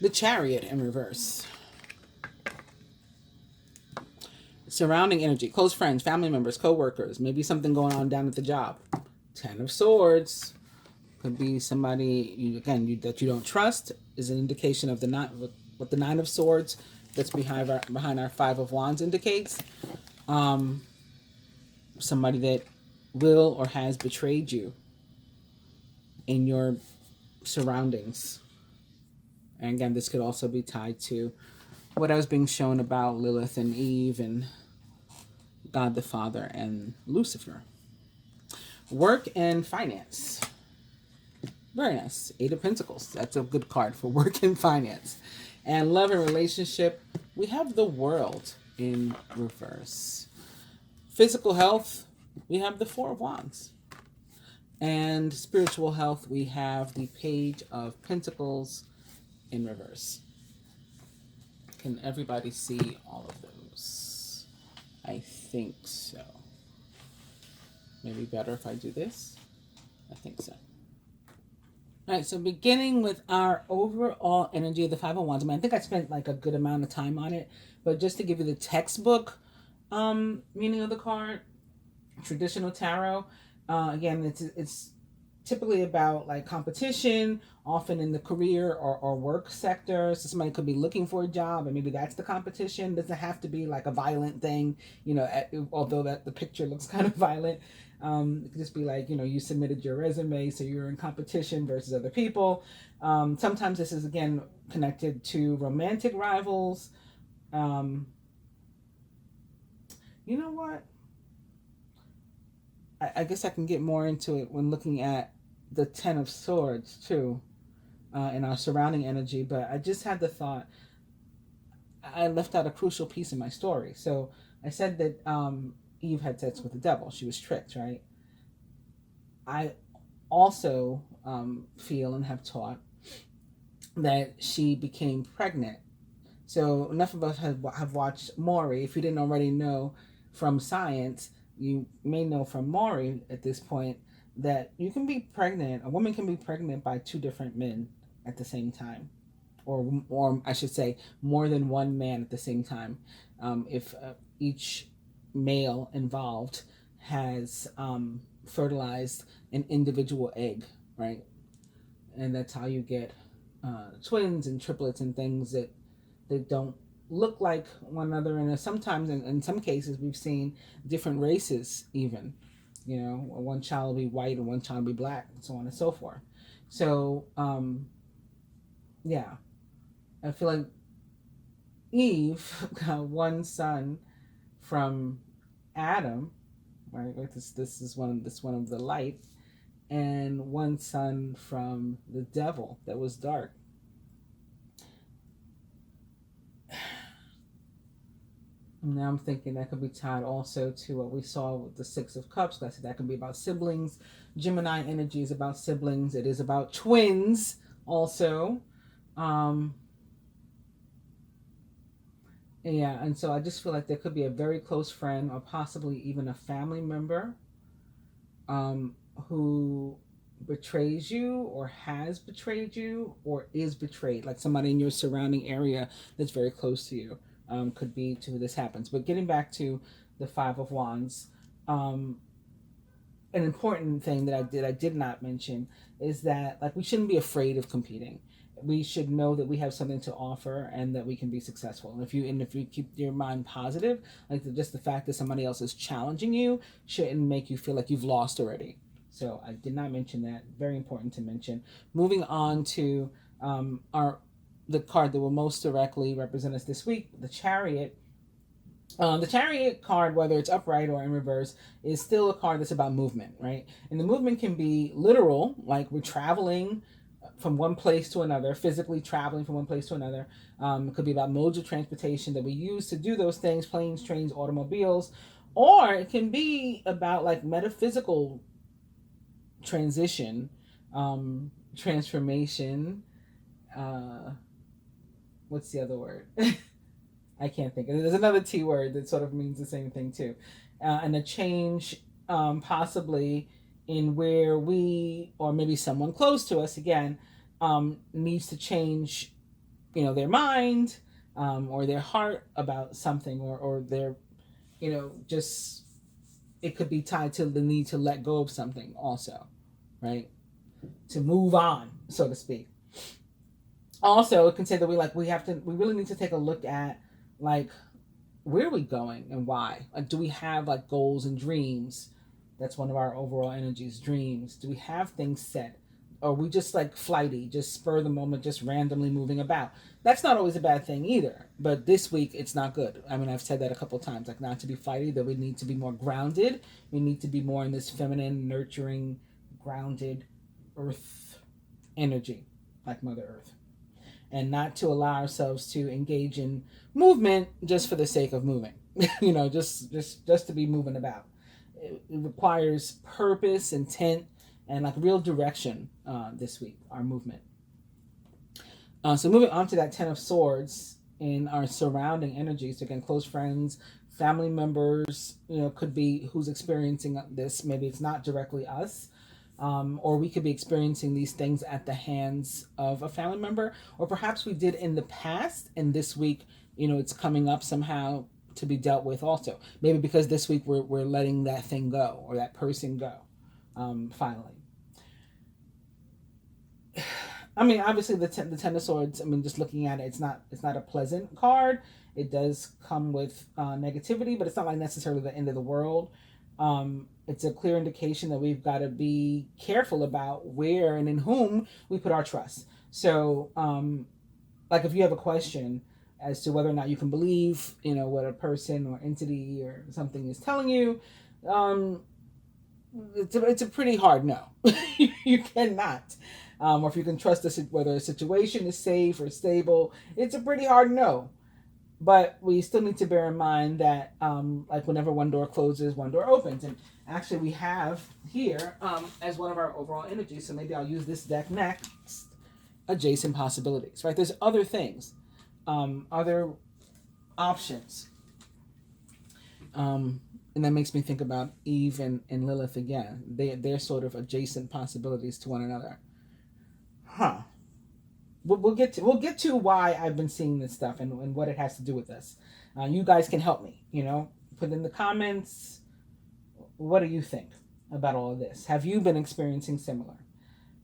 the Chariot in reverse. Surrounding energy, close friends, family members, co-workers, maybe something going on down at the job. 10 of Swords. Could be somebody, that you don't trust, is an indication of what the Nine of Swords that's behind our Five of Wands indicates. Somebody that will or has betrayed you in your surroundings. And again, this could also be tied to what I was being shown about Lilith and Eve and God the Father and Lucifer. Work and finance. Very nice. 8 of Pentacles. That's a good card for work and finance. And love and relationship, we have the World in reverse. Physical health, we have the Four of Wands. And spiritual health, we have the Page of Pentacles in reverse. Can everybody see all of those? I think so. Maybe better if I do this. I think so. All right, so beginning with our overall energy of the Five of Wands. I think I spent like a good amount of time on it, but just to give you the textbook meaning of the card, traditional tarot. Again, it's typically about like competition, often in the career or work sector. So somebody could be looking for a job and maybe that's the competition. It doesn't have to be like a violent thing, although that the picture looks kind of violent. It could just be like, you submitted your resume, so you're in competition versus other people. Sometimes this is, again, connected to romantic rivals. You know what? I guess I can get more into it when looking at the 10 of Swords, too, in our surrounding energy. But I just had the thought, I left out a crucial piece in my story. So I said that Eve had sex with the devil. She was tricked, right? I also feel and have taught that she became pregnant. So enough of us have watched Maury. If you didn't already know from science, you may know from Maury at this point that you can be pregnant, a woman can be pregnant by 2 different men at the same time. Or I should say more than one man at the same time. If each male involved has fertilized an individual egg, right? And that's how you get twins and triplets and things that don't look like one another. And sometimes, in some cases, we've seen different races even. One child will be white and one child will be black, and so on and so forth. So, yeah, I feel like Eve got one son from Adam, right? This is one of the light, and one son from the devil that was dark. Now I'm thinking that could be tied also to what we saw with the Six of Cups. I said that could be about siblings. Gemini energy is about siblings. It is about twins also. Yeah, and so I just feel like there could be a very close friend or possibly even a family member who betrays you or has betrayed you or is betrayed, like somebody in your surrounding area that's very close to you, could be to who this happens. But getting back to the Five of Wands, an important thing that I did not mention is that, like, we shouldn't be afraid of competing. We should know that we have something to offer and that we can be successful. And if you keep your mind positive, like just the fact that somebody else is challenging you shouldn't make you feel like you've lost already. So I did not mention that. Very important to mention. Moving on to the card that will most directly represent us this week, the Chariot. The Chariot card, whether it's upright or in reverse, is still a card that's about movement, right? And the movement can be literal, like we're traveling from one place to another, physically traveling from one place to another. It could be about modes of transportation that we use to do those things, planes, trains, automobiles. Or it can be about like metaphysical transition, transformation. What's the other word? I can't think of it. There's another T word that sort of means the same thing too. And a change, possibly in where we, or maybe someone close to us again, needs to change, their mind, or their heart about something, or their, just, it could be tied to the need to let go of something also, right? To move on, so to speak. Also, it can say that we really need to take a look at, like, where are we going and why? Like, do we have like goals and dreams? That's one of our overall energies, dreams. Do we have things set? Or are we just like flighty, just spur of the moment, just randomly moving about? That's not always a bad thing either. But this week, it's not good. I mean, I've said that a couple of times, like not to be flighty, that we need to be more grounded. We need to be more in this feminine, nurturing, grounded earth energy, like Mother Earth. And not to allow ourselves to engage in movement just for the sake of moving, just to be moving about. It requires purpose, intent, and like real direction this week, our movement. So moving on to that 10 of Swords in our surrounding energies, again, close friends, family members, could be who's experiencing this. Maybe it's not directly us. Or we could be experiencing these things at the hands of a family member, or perhaps we did in the past, and this week, it's coming up somehow to be dealt with also. Maybe because this week we're letting that thing go, or that person go, finally. I mean, obviously the Ten of Swords, I mean, just looking at it, it's not a pleasant card. It does come with negativity, but it's not like necessarily the end of the world. It's a clear indication that we've got to be careful about where and in whom we put our trust. So, like if you have a question as to whether or not you can believe, what a person or entity or something is telling you, it's a pretty hard no. You cannot. Or if you can trust whether a situation is safe or stable, it's a pretty hard no. But we still need to bear in mind that, like whenever one door closes, one door opens. And actually we have here, as one of our overall energies, so maybe I'll use this deck next, adjacent possibilities, right? There's other things, other options. And that makes me think about Eve and Lilith again. They're sort of adjacent possibilities to one another. Huh. We'll get to why I've been seeing this stuff and what it has to do with us. You guys can help me, put in the comments. What do you think about all of this? Have you been experiencing similar?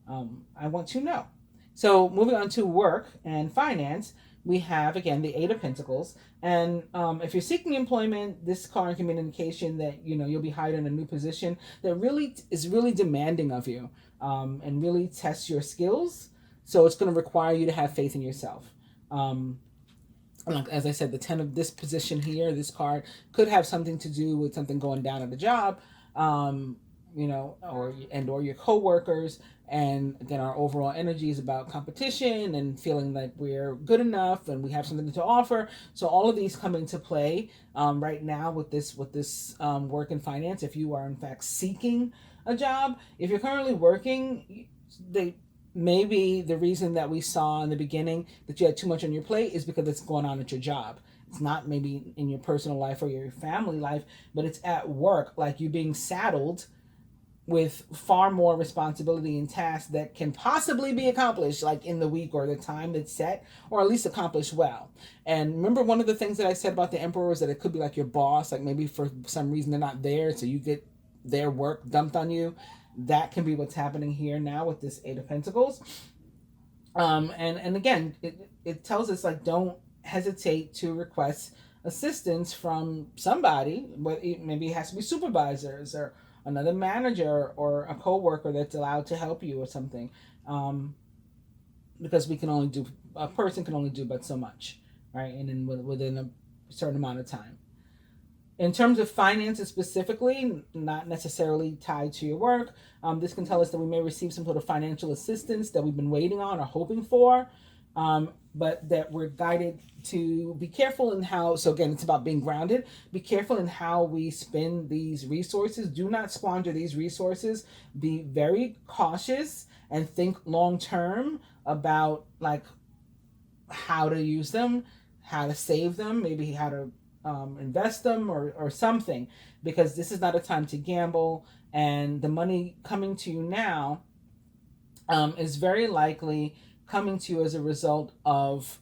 I want to know. So moving on to work and finance, we have, again, the Eight of Pentacles. And if you're seeking employment, this card can be an indication that, you'll be hired in a new position that really is really demanding of you, and really tests your skills. So it's going to require you to have faith in yourself. Like, as I said, the 10 of this position here, this card could have something to do with something going down at the job, or your coworkers. And again, our overall energy is about competition and feeling like we're good enough and we have something to offer. So all of these come into play right now with this work and finance. If you are in fact seeking a job, if you're currently working, maybe the reason that we saw in the beginning that you had too much on your plate is because it's going on at your job. It's not maybe in your personal life or your family life, but it's at work, like you being saddled with far more responsibility and tasks that can possibly be accomplished like in the week or the time that's set, or at least accomplished well. And remember, one of the things that I said about the emperor is that it could be like your boss, like maybe for some reason they're not there, so you get their work dumped on you. That can be what's happening here now with this Eight of Pentacles. And again, it tells us, like, don't hesitate to request assistance from somebody. But maybe it has to be supervisors or another manager or a coworker that's allowed to help you or something. Because a person can only do but so much, right? And then within a certain amount of time. In terms of finances specifically, not necessarily tied to your work, this can tell us that we may receive some sort of financial assistance that we've been waiting on or hoping for, but that we're guided to be careful in how, so again, it's about being grounded. Be careful in how we spend these resources. Do not squander these resources. Be very cautious and think long term about like how to use them, how to save them, maybe how to invest them or something, because this is not a time to gamble. And the money coming to you now is very likely coming to you as a result of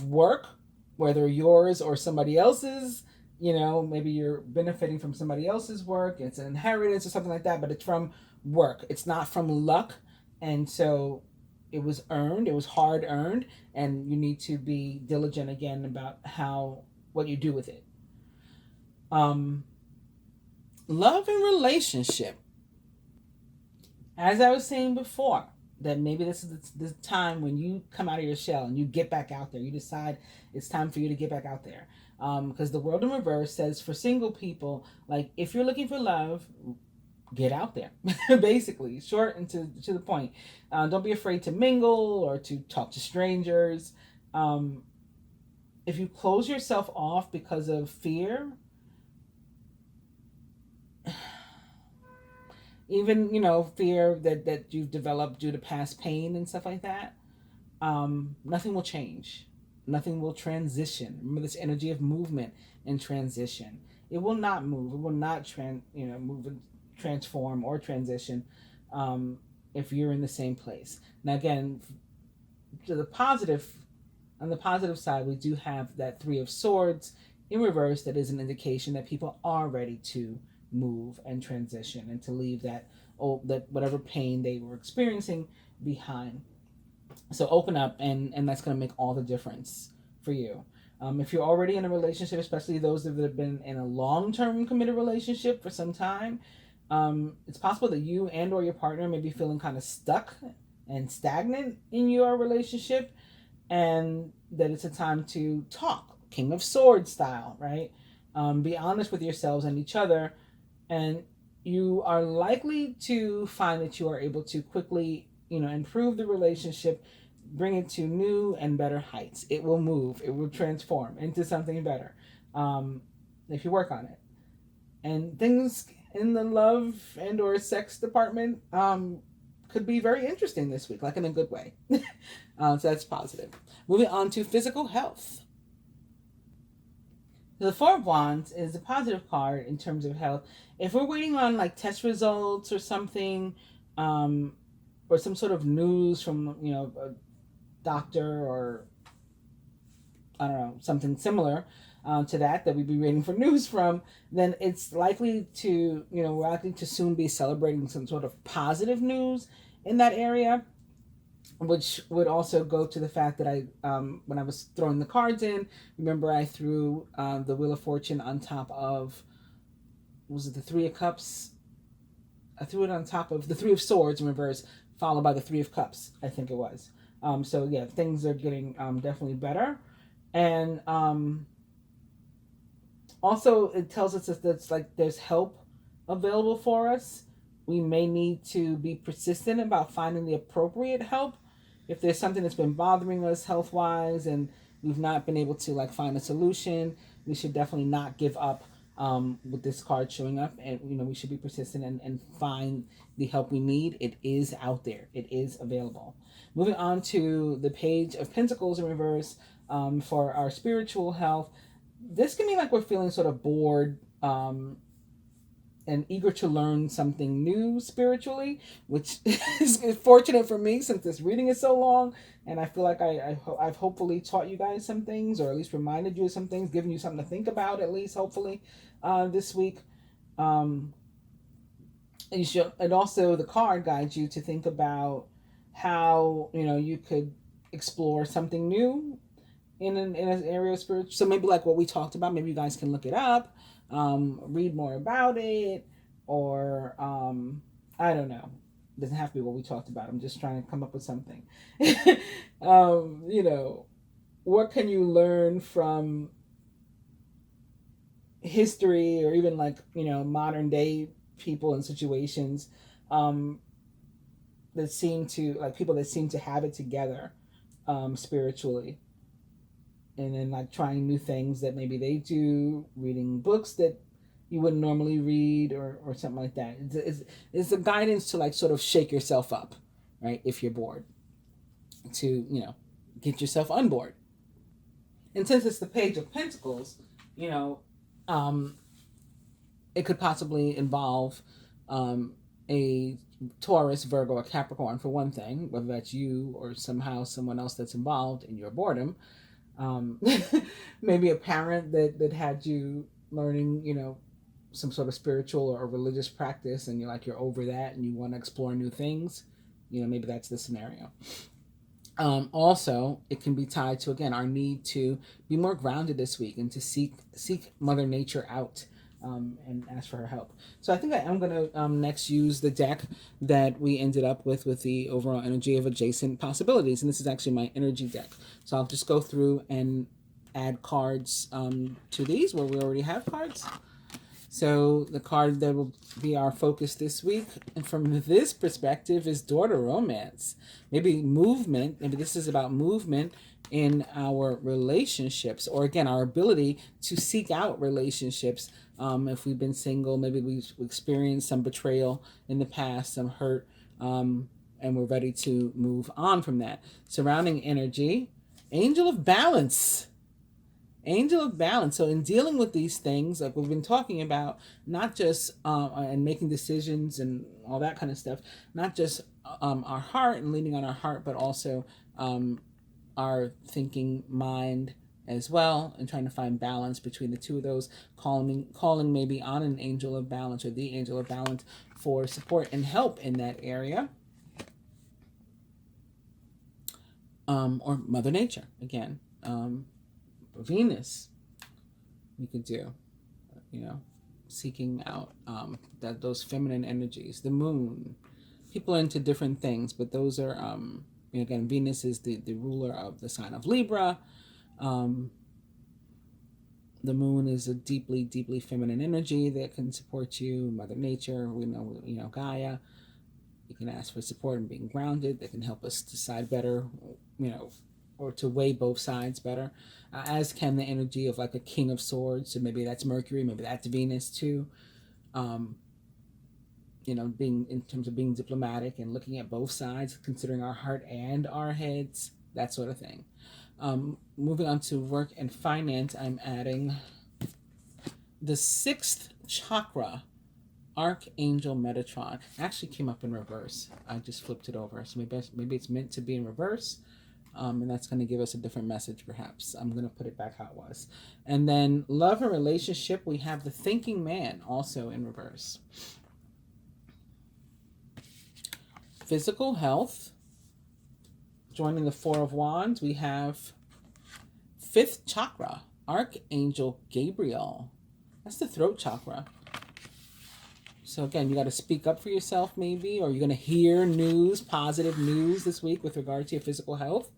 work, whether yours or somebody else's. Maybe you're benefiting from somebody else's work. It's an inheritance or something like that, but it's from work. It's not from luck. And so it was earned. It was hard earned, and you need to be diligent again about what you do with it. Love and relationship. As I was saying before, that maybe this is the time when you come out of your shell and you get back out there. You decide it's time for you to get back out there. Because the world in reverse says for single people, like, if you're looking for love, get out there. Basically, short and to the point. Don't be afraid to mingle or to talk to strangers. If you close yourself off because of fear, even fear that you've developed due to past pain and stuff like that, nothing will change. Nothing will transition. Remember this energy of movement and transition. It will not move. It will not move and transform or transition if you're in the same place. Now again, on the positive side, we do have that Three of Swords in reverse. That is an indication that people are ready to move and transition and to leave that whatever pain they were experiencing behind. So open up, and that's going to make all the difference for you. If you're already in a relationship, especially those that have been in a long-term committed relationship for some time, it's possible that you and or your partner may be feeling kind of stuck and stagnant in your relationship, and that it's a time to talk, King of Swords style, right? Be honest with yourselves and each other, and you are likely to find that you are able to quickly, improve the relationship, bring it to new and better heights. It will move, it will transform into something better if you work on it. And things in the love and or sex department could be very interesting this week, like in a good way. So that's positive. Moving on to physical health. The Four of Wands is a positive card in terms of health. If we're waiting on like test results or something, or some sort of news from a doctor or I don't know, something similar to that we'd be waiting for news from, then it's likely to we're likely to soon be celebrating some sort of positive news in that area, which would also go to the fact that I, when I was throwing the cards in, remember I threw the Wheel of Fortune on top of, was it the Three of Cups? I threw it on top of the Three of Swords in reverse, followed by the Three of Cups, I think it was. So yeah, things are getting definitely better. And also it tells us that it's like there's help available for us. We may need to be persistent about finding the appropriate help. If there's something that's been bothering us health-wise and we've not been able to like find a solution, we should definitely not give up with this card showing up. And we should be persistent and find the help we need. It is out there. It is available. Moving on to the Page of Pentacles in reverse for our spiritual health. This can be like we're feeling sort of bored, and eager to learn something new spiritually, which is fortunate for me since this reading is so long. And I feel like I've hopefully taught you guys some things, or at least reminded you of some things, given you something to think about, at least hopefully, this week. And and also the card guides you to think about how you could explore something new in an area of spiritual. So maybe like what we talked about, maybe you guys can look it up, read more about it, or I don't know. It doesn't have to be what we talked about. I'm just trying to come up with something. What can you learn from history, or even like modern day people and situations that seem to, like, people that seem to have it together spiritually, and then like trying new things that maybe they do, reading books that you wouldn't normally read, or something like that. It's a guidance to like sort of shake yourself up, right? If you're bored, to get yourself on board. And since it's the Page of Pentacles, it could possibly involve a Taurus, Virgo, or Capricorn for one thing, whether that's you or somehow someone else that's involved in your boredom. Maybe a parent that had you learning, some sort of spiritual or religious practice, and you're over that and you want to explore new things. Maybe that's the scenario. Also, it can be tied to, again, our need to be more grounded this week and to seek Mother Nature out, and ask for her help. So I think I'm going to next use the deck that we ended up with the overall energy of adjacent possibilities. And this is actually my energy deck. So I'll just go through and add cards to these where we already have cards. So the card that will be our focus this week, and from this perspective, is Daughter Romance. Maybe movement. Maybe this is about movement in our relationships, or again, our ability to seek out relationships. If we've been single, maybe we've experienced some betrayal in the past, some hurt, and we're ready to move on from that. Surrounding energy, Angel of Balance. Angel of Balance. So in dealing with these things, like we've been talking about, not just and making decisions and all that kind of stuff, not just our heart and leaning on our heart, but also our thinking mind as well, and trying to find balance between the two of those, calling maybe on an Angel of Balance or the Angel of Balance for support and help in that area. Or Mother Nature, again. Venus, we could do, seeking out those feminine energies. The moon, people are into different things, but those are, again, Venus is the ruler of the sign of Libra. The moon is a deeply, deeply feminine energy that can support you. Mother Nature, we know, Gaia. You can ask for support and being grounded. That can help us decide better, or to weigh both sides better. As can the energy of like a King of Swords. So maybe that's Mercury, maybe that's Venus too. Being, in terms of being diplomatic and looking at both sides, considering our heart and our heads, that sort of thing. Moving on to work and finance, I'm adding the 6th chakra, Archangel Metatron. It actually came up in reverse. I just flipped it over. So maybe it's meant to be in reverse. And that's going to give us a different message, perhaps. I'm going to put it back how it was. And then love and relationship, we have the Thinking Man, also in reverse. Physical health, joining the 4 of Wands, we have 5th chakra, Archangel Gabriel. That's the throat chakra. So again, you got to speak up for yourself maybe, or you're going to hear news, positive news this week with regard to your physical health.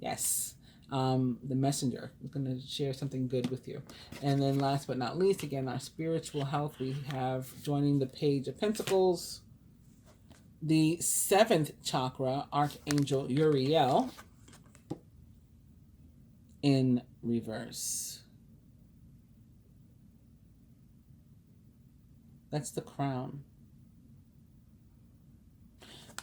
Yes. The messenger is going to share something good with you. And then last but not least, again, our spiritual health, we have, joining the Page of Pentacles, the 7th chakra, Archangel Uriel, in reverse. That's the crown.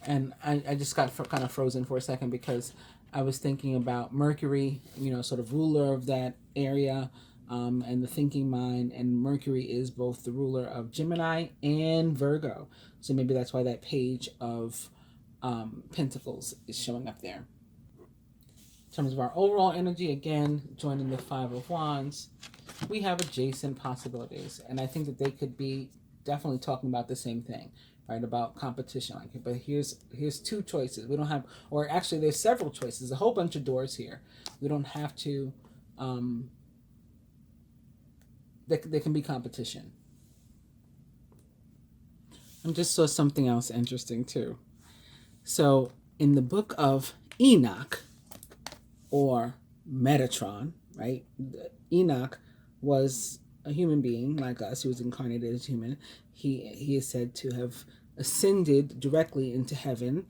And I just got kind of frozen for a second because I was thinking about Mercury, sort of ruler of that area, and the thinking mind, and Mercury is both the ruler of Gemini and Virgo. So maybe that's why that page of Pentacles is showing up there. In terms of our overall energy, again, joining the Five of Wands, we have adjacent possibilities. And I think that they could be definitely talking about the same thing, right? About competition. But here's two choices. We don't have, or actually there's several choices, a whole bunch of doors here. We don't have to, there can be competition. I just saw something else interesting too. So in the book of Enoch, or Metatron, right? Enoch was a human being like us. He was incarnated as human. He is said to have ascended directly into heaven,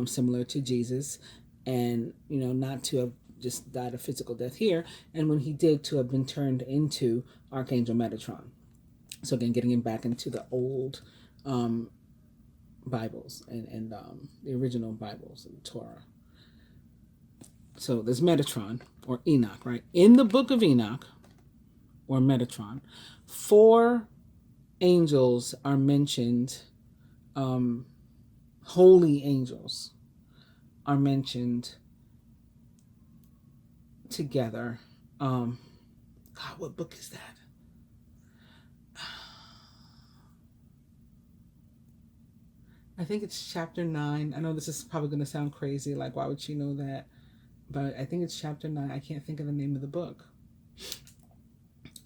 similar to Jesus, and not to have just died a physical death here. And when he did, to have been turned into Archangel Metatron. So again, getting him back into the old Bibles and the original Bibles and Torah. So there's Metatron, or Enoch, right? In the book of Enoch, or Metatron, 4 angels are mentioned. Holy angels are mentioned together. God, what book is that? I think it's chapter 9. I know this is probably going to sound crazy. Like, why would she know that? But I think it's chapter 9. I can't think of the name of the book.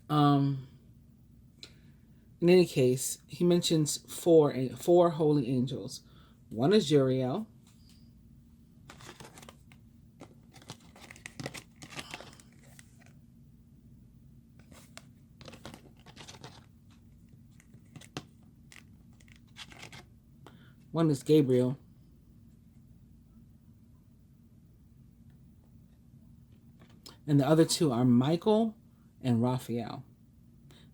In any case, he mentions four holy angels. One is Uriel. One is Gabriel. And the other 2 are Michael and Raphael.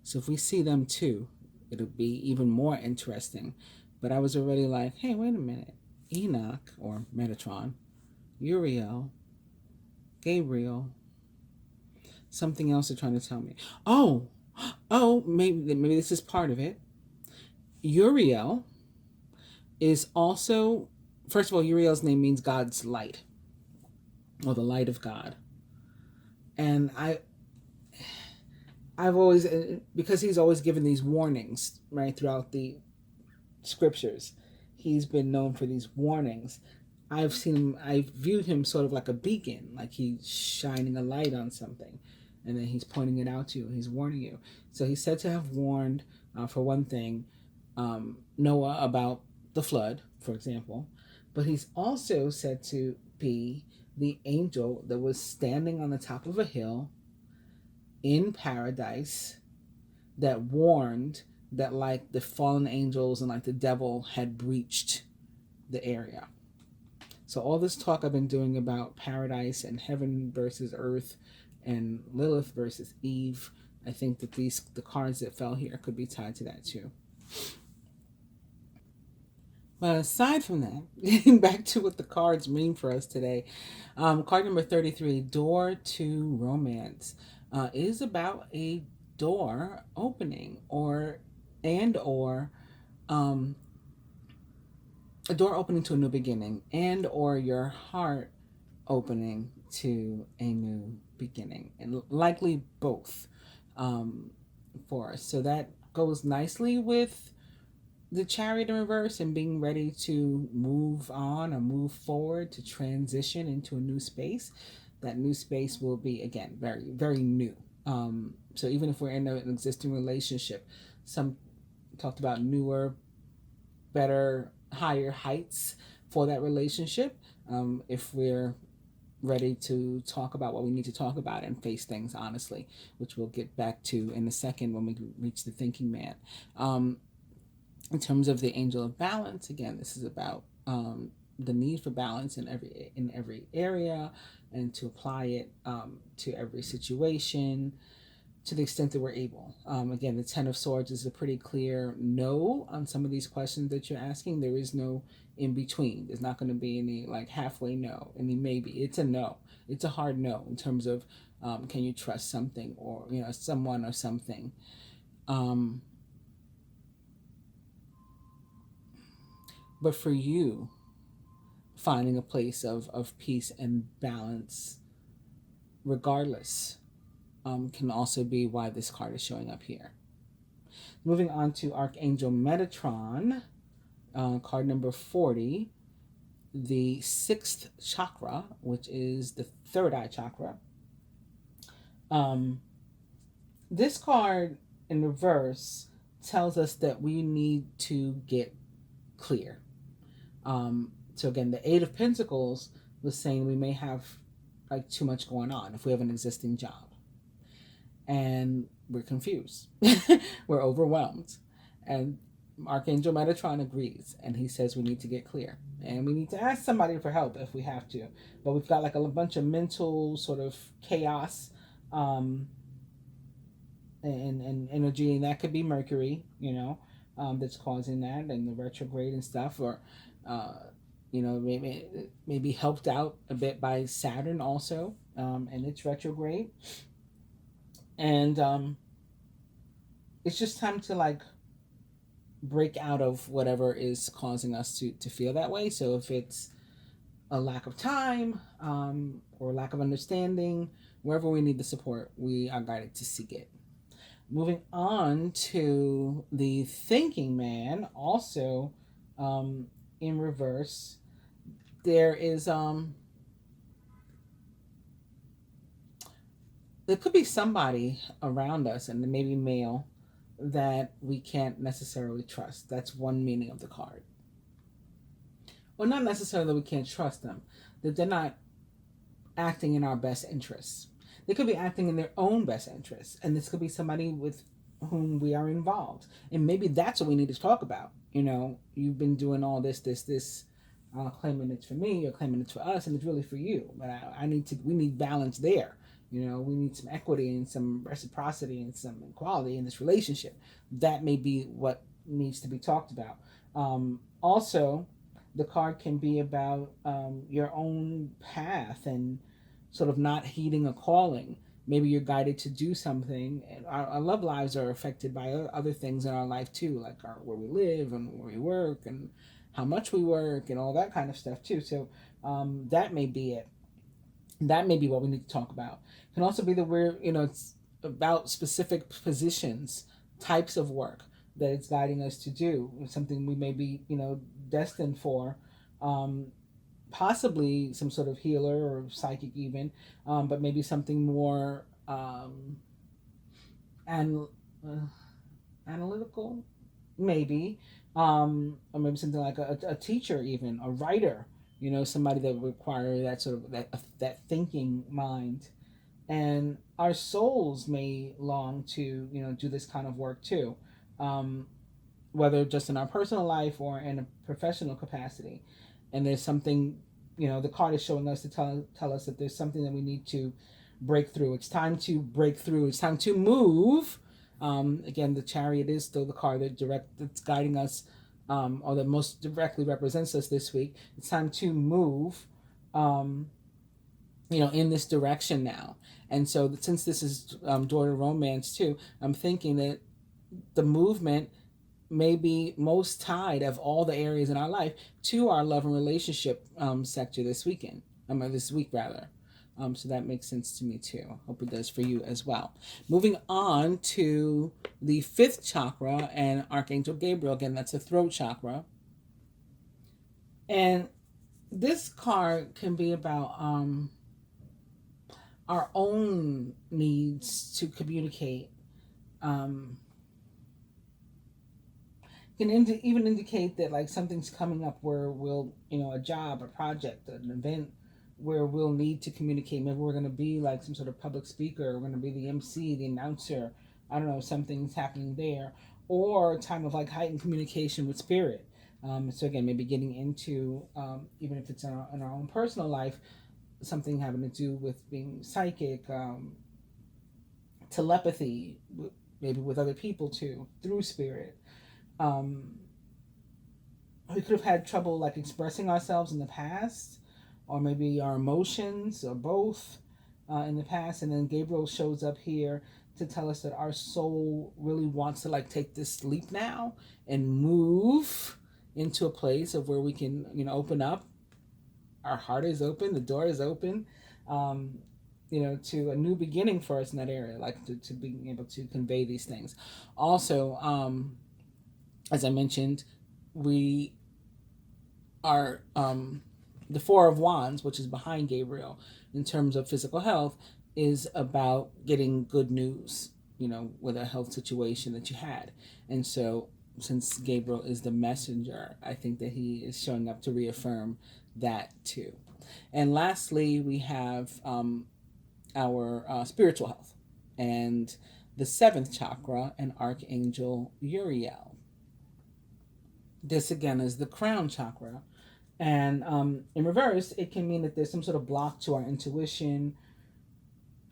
So if we see them too, it'll be even more interesting. But I was already like, hey, wait a minute. Enoch, or Metatron, Uriel, Gabriel, something else they're trying to tell me. Oh, maybe this is part of it. Uriel is also, first of all, Uriel's name means God's light, or the light of God. And I've always, because he's always given these warnings, right, throughout the scriptures, he's been known for these warnings. I've viewed him sort of like a beacon, like he's shining a light on something, and then he's pointing it out to you, and he's warning you. So he's said to have warned, for one thing, Noah about the flood, for example, but he's also said to be the angel that was standing on the top of a hill in paradise that warned that like the fallen angels and like the devil had breached the area. So all this talk I've been doing about paradise and heaven versus earth and Lilith versus Eve, I think that the cards that fell here could be tied to that too. But aside from that, getting back to what the cards mean for us today, card number 33, Door to Romance, is about a door opening, or a door opening to a new beginning, and or your heart opening to a new beginning, and likely both for us. So that goes nicely with the Chariot in reverse and being ready to move on or move forward, to transition into a new space. That new space will be, again, very, very new. So even if we're in an existing relationship, some talked about newer, better, higher heights for that relationship. If we're ready to talk about what we need to talk about and face things honestly, which we'll get back to in a second when we reach the thinking man. In terms of the angel of balance, again, this is about the need for balance in every area, and to apply it to every situation to the extent that we're able. Again, the 10 of Swords is a pretty clear no on some of these questions that you're asking. There is no in between. There's not going to be any like halfway no, any maybe. It's a no. It's a hard no in terms of Can you trust something, or someone or something? But for you, finding a place of peace and balance regardless, can also be why this card is showing up here. Moving on to Archangel Metatron, card number 40, the 6th chakra, which is the third eye chakra. This card in reverse tells us that we need to get clear. So again, the Eight of Pentacles was saying we may have like too much going on if we have an existing job. And we're confused. We're overwhelmed. And Archangel Metatron agrees, and he says we need to get clear. And we need to ask somebody for help if we have to. But we've got like a bunch of mental sort of chaos and energy, and that could be Mercury, that's causing that, and the retrograde and stuff, or maybe helped out a bit by Saturn also, and its retrograde. And it's just time to like break out of whatever is causing us to feel that way. So if it's a lack of time, or lack of understanding, wherever we need the support, we are guided to seek it. Moving on to the Thinking Man, also in reverse, there is there could be somebody around us, and maybe male, that we can't necessarily trust. That's one meaning of the card. Well, not necessarily that we can't trust them, that they're not acting in our best interests. They could be acting in their own best interests, and this could be somebody with whom we are involved. And maybe that's what we need to talk about. You've been doing all this, claiming it's for me, or claiming it's for us, and it's really for you. But we need balance there. We need some equity and some reciprocity and some equality in this relationship. That may be what needs to be talked about. Also, the card can be about your own path and sort of not heeding a calling. Maybe you're guided to do something. And our love lives are affected by other things in our life too, like where we live and where we work and how much we work and all that kind of stuff too. So that may be it. That may be what we need to talk about. It can also be that it's about specific positions, types of work that it's guiding us to do, something we may be, destined for, possibly some sort of healer or psychic even, but maybe something more analytical, maybe, or maybe something like a teacher even, a writer, somebody that would require that sort of that thinking mind. And our souls may long to do this kind of work too, whether just in our personal life or in a professional capacity. And there's something, the card is showing us to tell us that there's something that we need to break through. It's time to break through. It's time to move. Again, the Chariot is still the card that's guiding us, or that most directly represents us this week. It's time to move, in this direction now. And so since this is Daughter Romance too, I'm thinking that the movement may be most tied of all the areas in our life to our love and relationship sector this weekend, or this week rather. So that makes sense to me too. Hope it does for you as well. Moving on to the 5th chakra and Archangel Gabriel. Again, that's a throat chakra. And this card can be about our own needs to communicate. Can even indicate that like something's coming up where we'll, a job, a project, an event where we'll need to communicate. Maybe we're going to be like some sort of public speaker. We're going to be the MC, the announcer. I don't know, something's happening there. Or a time of like heightened communication with spirit. So again, maybe getting into, even if it's in our own personal life, something having to do with being psychic, telepathy, maybe with other people too, through spirit. We could have had trouble like expressing ourselves in the past, or maybe our emotions, or both. in the past, and then Gabriel shows up here to tell us that our soul really wants to like take this leap now and move into a place of where we can, open up. Our heart is open, the door is open, um, to a new beginning for us in that area, like to being able to convey these things. Also, as I mentioned, we are the Four of Wands, which is behind Gabriel in terms of physical health, is about getting good news, with a health situation that you had. And so, since Gabriel is the messenger, I think that he is showing up to reaffirm that too. And lastly, we have our spiritual health and the seventh chakra and Archangel Uriel. This again is the crown chakra. And in reverse, it can mean that there's some sort of block to our intuition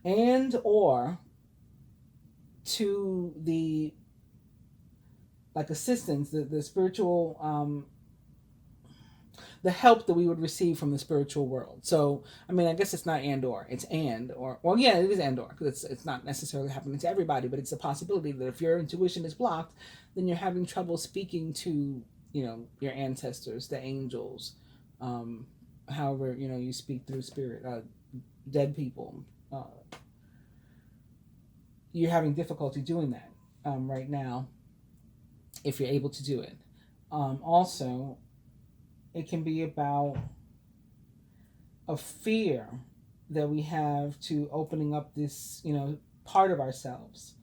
and or to the like assistance, the spiritual the help that we would receive from the spiritual world. So, I mean, I guess it's not and or, it's and or, well, yeah, it is and or, because it's not necessarily happening to everybody, but it's a possibility that if your intuition is blocked, then you're having trouble speaking to, your ancestors, the angels, however, you speak through spirit, dead people. You're having difficulty doing that right now, if you're able to do it. Also, it can be about a fear that we have to opening up this, part of ourselves.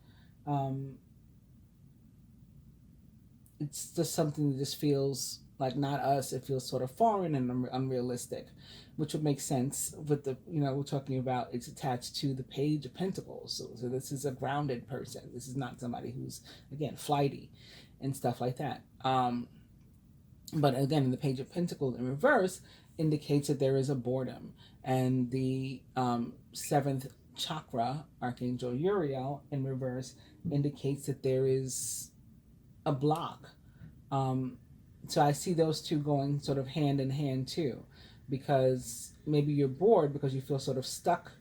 It's just something that just feels like not us. It feels sort of foreign and unrealistic, which would make sense with the, we're talking about it's attached to the Page of Pentacles. So this is a grounded person. This is not somebody who's, again, flighty and stuff like that. But again, the Page of Pentacles in reverse indicates that there is a boredom. And the seventh chakra, Archangel Uriel, in reverse indicates that there is a block. So I see those two going sort of hand in hand too, because maybe you're bored because you feel sort of stuck.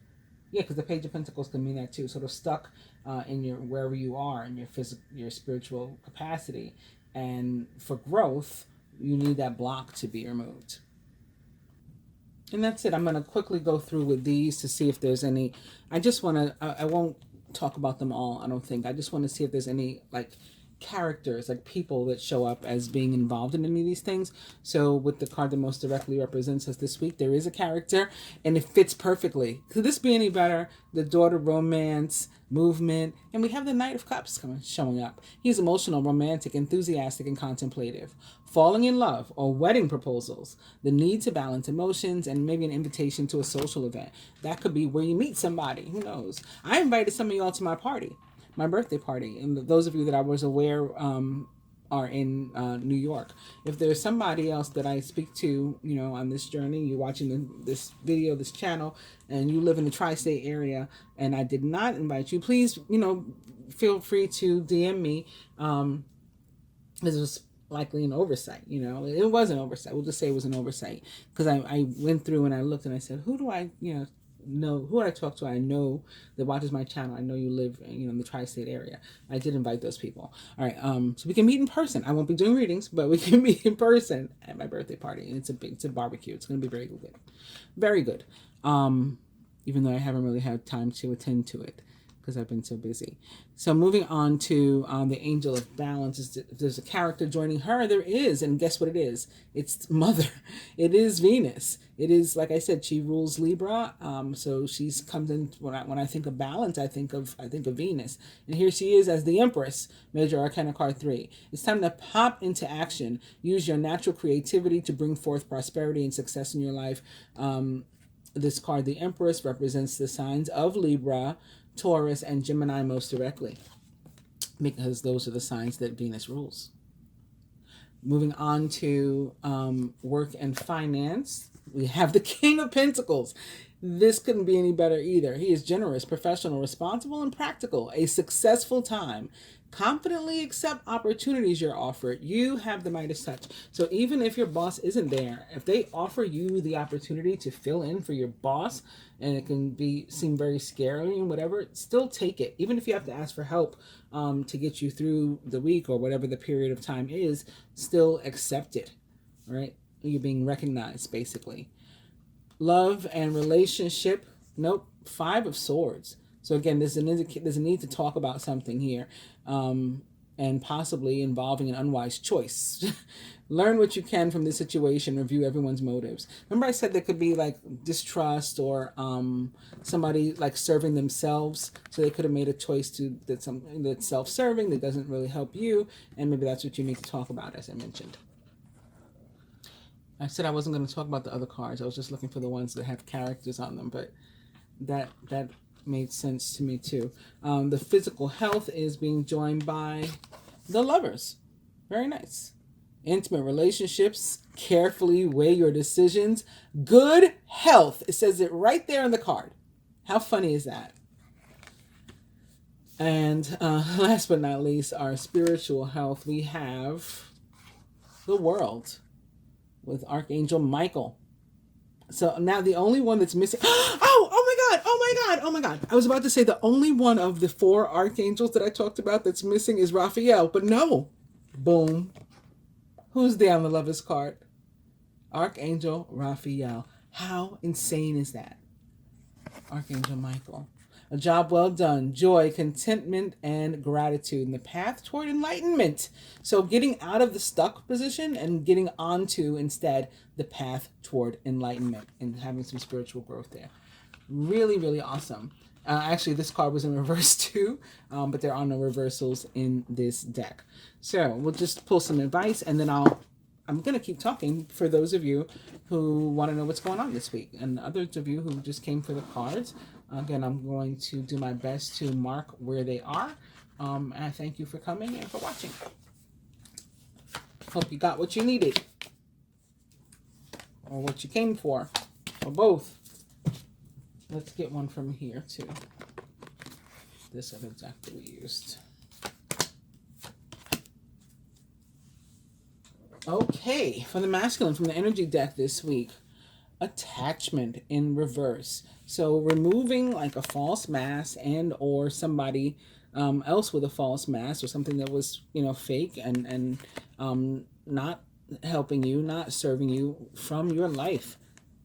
Yeah, because the Page of Pentacles can mean that too, sort of stuck in your wherever you are in your your spiritual capacity, and for growth, you need that block to be removed. And that's it. I'm going to quickly go through with these to see if there's any. I just want to. I won't talk about them all. I don't think. I just want to see if there's any like characters, like people that show up as being involved in any of these things. So with the card that most directly represents us this week, there is a character and it fits perfectly. Could this be any better? The daughter romance movement, and we have the Knight of Cups showing up. He's emotional, romantic, enthusiastic, and contemplative. Falling in love or wedding proposals, the need to balance emotions, and maybe an invitation to a social event. That could be where you meet somebody. Who knows? I invited some of y'all to my party. My birthday party, and those of you that I was aware are in New York. If there's somebody else that I speak to, on this journey, you're watching this video, this channel, and you live in the tri-state area, and I did not invite you, please, feel free to DM me. This was likely an oversight, it was an oversight. We'll just say it was an oversight, because I went through and I looked and I said, who do I, know who I talk to. I know that watches my channel. I know you live, in the tri-state area. I did invite those people. All right, so we can meet in person. I won't be doing readings, but we can meet in person at my birthday party, and it's a barbecue. It's going to be very good, very good. Even though I haven't really had time to attend to it because I've been so busy. So moving on to the Angel of Balance. If there's a character joining her, there is, and guess what it is? It's Mother. It is Venus. It is, like I said, she rules Libra. So she's comes in when I think of balance, I think of Venus, and here she is as the Empress, Major Arcana card 3. It's time to pop into action. Use your natural creativity to bring forth prosperity and success in your life. This card, the Empress, represents the signs of Libra, Taurus, and Gemini most directly, because those are the signs that Venus rules. Moving on to work and finance, we have the King of Pentacles. This couldn't be any better either. He is generous, professional, responsible, and practical. A successful time Confidently accept opportunities you're offered. You have the Midas touch. So even if your boss isn't there, if they offer you the opportunity to fill in for your boss, and it can seem very scary and whatever, still take it. Even if you have to ask for help to get you through the week or whatever the period of time is, still accept it. Right? You're being recognized, basically. Love and relationship. Nope. 5 of Swords. So again, there's a need to talk about something here, and possibly involving an unwise choice. Learn what you can from this situation. Review everyone's motives. Remember I said there could be like distrust or somebody like serving themselves. So they could have made a choice that's self-serving, that doesn't really help you. And maybe that's what you need to talk about, as I mentioned. I said I wasn't going to talk about the other cards. I was just looking for the ones that have characters on them, but that made sense to me too. The physical health is being joined by the Lovers. Very nice. Intimate relationships. Carefully weigh your decisions. Good health. It says it right there in the card. How funny is that? And last but not least, our spiritual health. We have the World with Archangel Michael. So now the only one that's missing. Oh my God. I was about to say the only one of the 4 archangels that I talked about that's missing is Raphael, but no. Boom. Who's there on the Lovers card? Archangel Raphael. How insane is that? Archangel Michael. A job well done, joy, contentment, and gratitude in the path toward enlightenment. So getting out of the stuck position and getting onto, instead, the path toward enlightenment and having some spiritual growth there. Really, really awesome. Actually, this card was in reverse too, but there are no reversals in this deck. So we'll just pull some advice, and then I'm going to keep talking for those of you who want to know what's going on this week. And others of you who just came for the cards, again, I'm going to do my best to mark where they are. And I thank you for coming and for watching. Hope you got what you needed. Or what you came for. Or both. Let's get one from here too. This other deck that we used. Okay, for the masculine, from the energy deck this week, attachment in reverse. So removing like a false mask and or somebody else with a false mask or something that was, fake and not helping you, not serving you from your life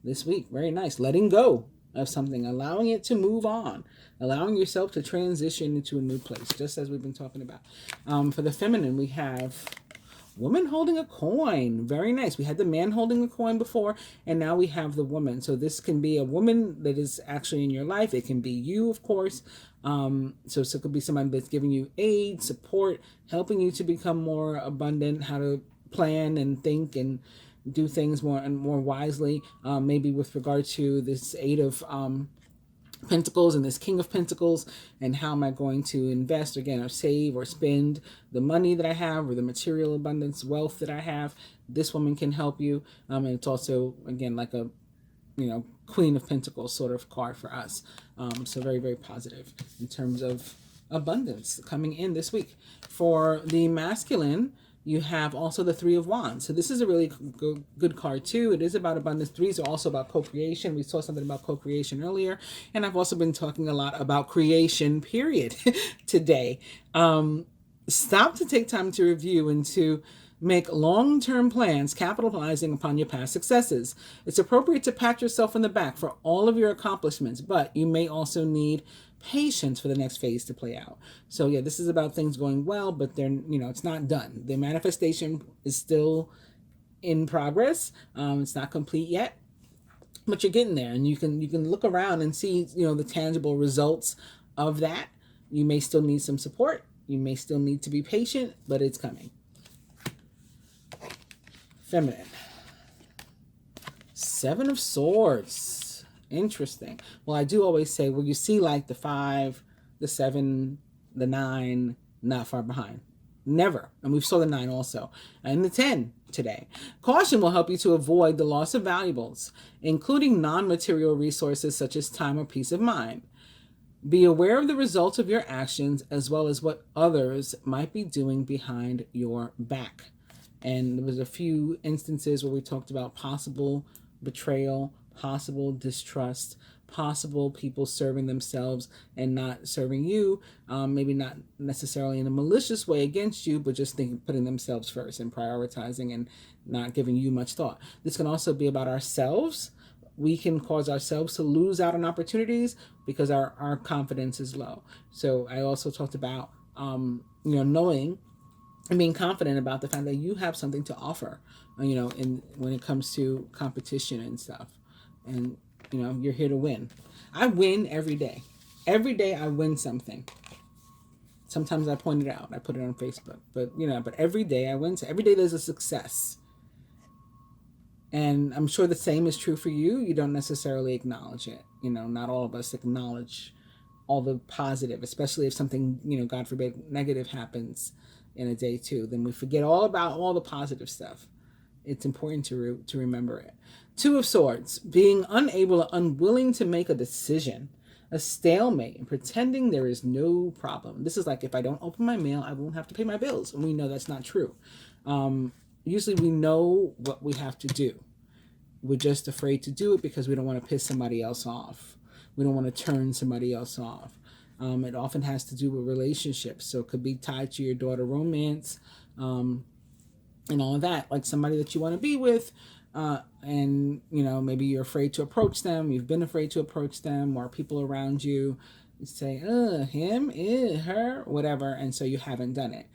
this week. Very nice. Letting go of something, allowing it to move on, allowing yourself to transition into a new place, just as we've been talking about. For the feminine, we have woman holding a coin. Very nice. We had the man holding a coin before, and now we have the woman. So this can be a woman that is actually in your life. It can be you, of course. So it could be somebody that's giving you aid, support, helping you to become more abundant, how to plan and think and do things more and more wisely. Maybe with regard to this 8 of Pentacles and this King of Pentacles, and how am I going to invest again or save or spend the money that I have or the material abundance, wealth that I have. This woman can help you. And it's also, again, like a Queen of Pentacles sort of card for us. So very, very positive in terms of abundance coming in this week. For the masculine, you have also the 3 of Wands. So this is a really good card too. It is about abundance. 3s are also about co-creation. We saw something about co-creation earlier. And I've also been talking a lot about creation, period, today. Stop to take time to review and to make long-term plans, capitalizing upon your past successes. It's appropriate to pat yourself on the back for all of your accomplishments, but you may also need patience for the next phase to play out. So yeah, this is about things going well, but they're, it's not done. The manifestation is still in progress. It's not complete yet, but you're getting there, and you can look around and see, the tangible results of that. You may still need some support. You may still need to be patient, but it's coming. Feminine. 7 of Swords. Interesting. Well, I do always say, well, you see like the 5, the 7, the 9, not far behind. Never. And we saw the 9 also. And the 10 today. Caution will help you to avoid the loss of valuables, including non-material resources such as time or peace of mind. Be aware of the results of your actions as well as what others might be doing behind your back. And there was a few instances where we talked about possible betrayal, possible distrust, possible people serving themselves and not serving you, maybe not necessarily in a malicious way against you, but just putting themselves first and prioritizing and not giving you much thought. This can also be about ourselves. We can cause ourselves to lose out on opportunities because our confidence is low. So I also talked about knowing and being confident about the fact that you have something to offer, in when it comes to competition and stuff. And you're here to win. I win every day. Every day I win something. Sometimes I point it out. I put it on Facebook. But every day I win. So every day there's a success. And I'm sure the same is true for you. You don't necessarily acknowledge it. Not all of us acknowledge all the positive, especially if something, God forbid, negative happens in a day too. Then we forget all about all the positive stuff. It's important to remember it. Two of Swords, being unable or unwilling to make a decision, a stalemate, and pretending there is no problem. This is like, if I don't open my mail, I won't have to pay my bills. And we know that's not true. Usually we know what we have to do. We're just afraid to do it because we don't want to piss somebody else off. We don't want to turn somebody else off. It often has to do with relationships. So it could be tied to your daughter romance and all of that. Like somebody that you want to be with, and maybe you're afraid to approach them. You've been afraid to approach them, or people around you say, him, her, whatever. And so you haven't done it.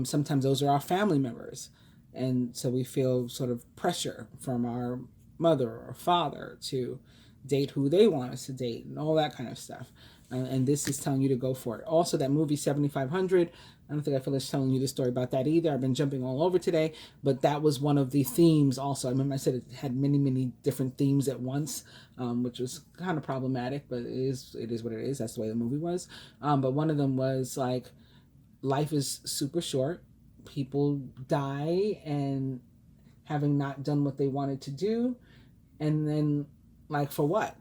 Sometimes those are our family members. And so we feel sort of pressure from our mother or father to date who they want us to date and all that kind of stuff. And this is telling you to go for it. Also, that movie 7500, I don't think I finished telling you the story about that either. I've been jumping all over today, but that was one of the themes also. I remember I said it had many, many different themes at once, which was kind of problematic, but it is what it is. That's the way the movie was. But one of them was like, life is super short. People die and having not done what they wanted to do. And then, like, for what?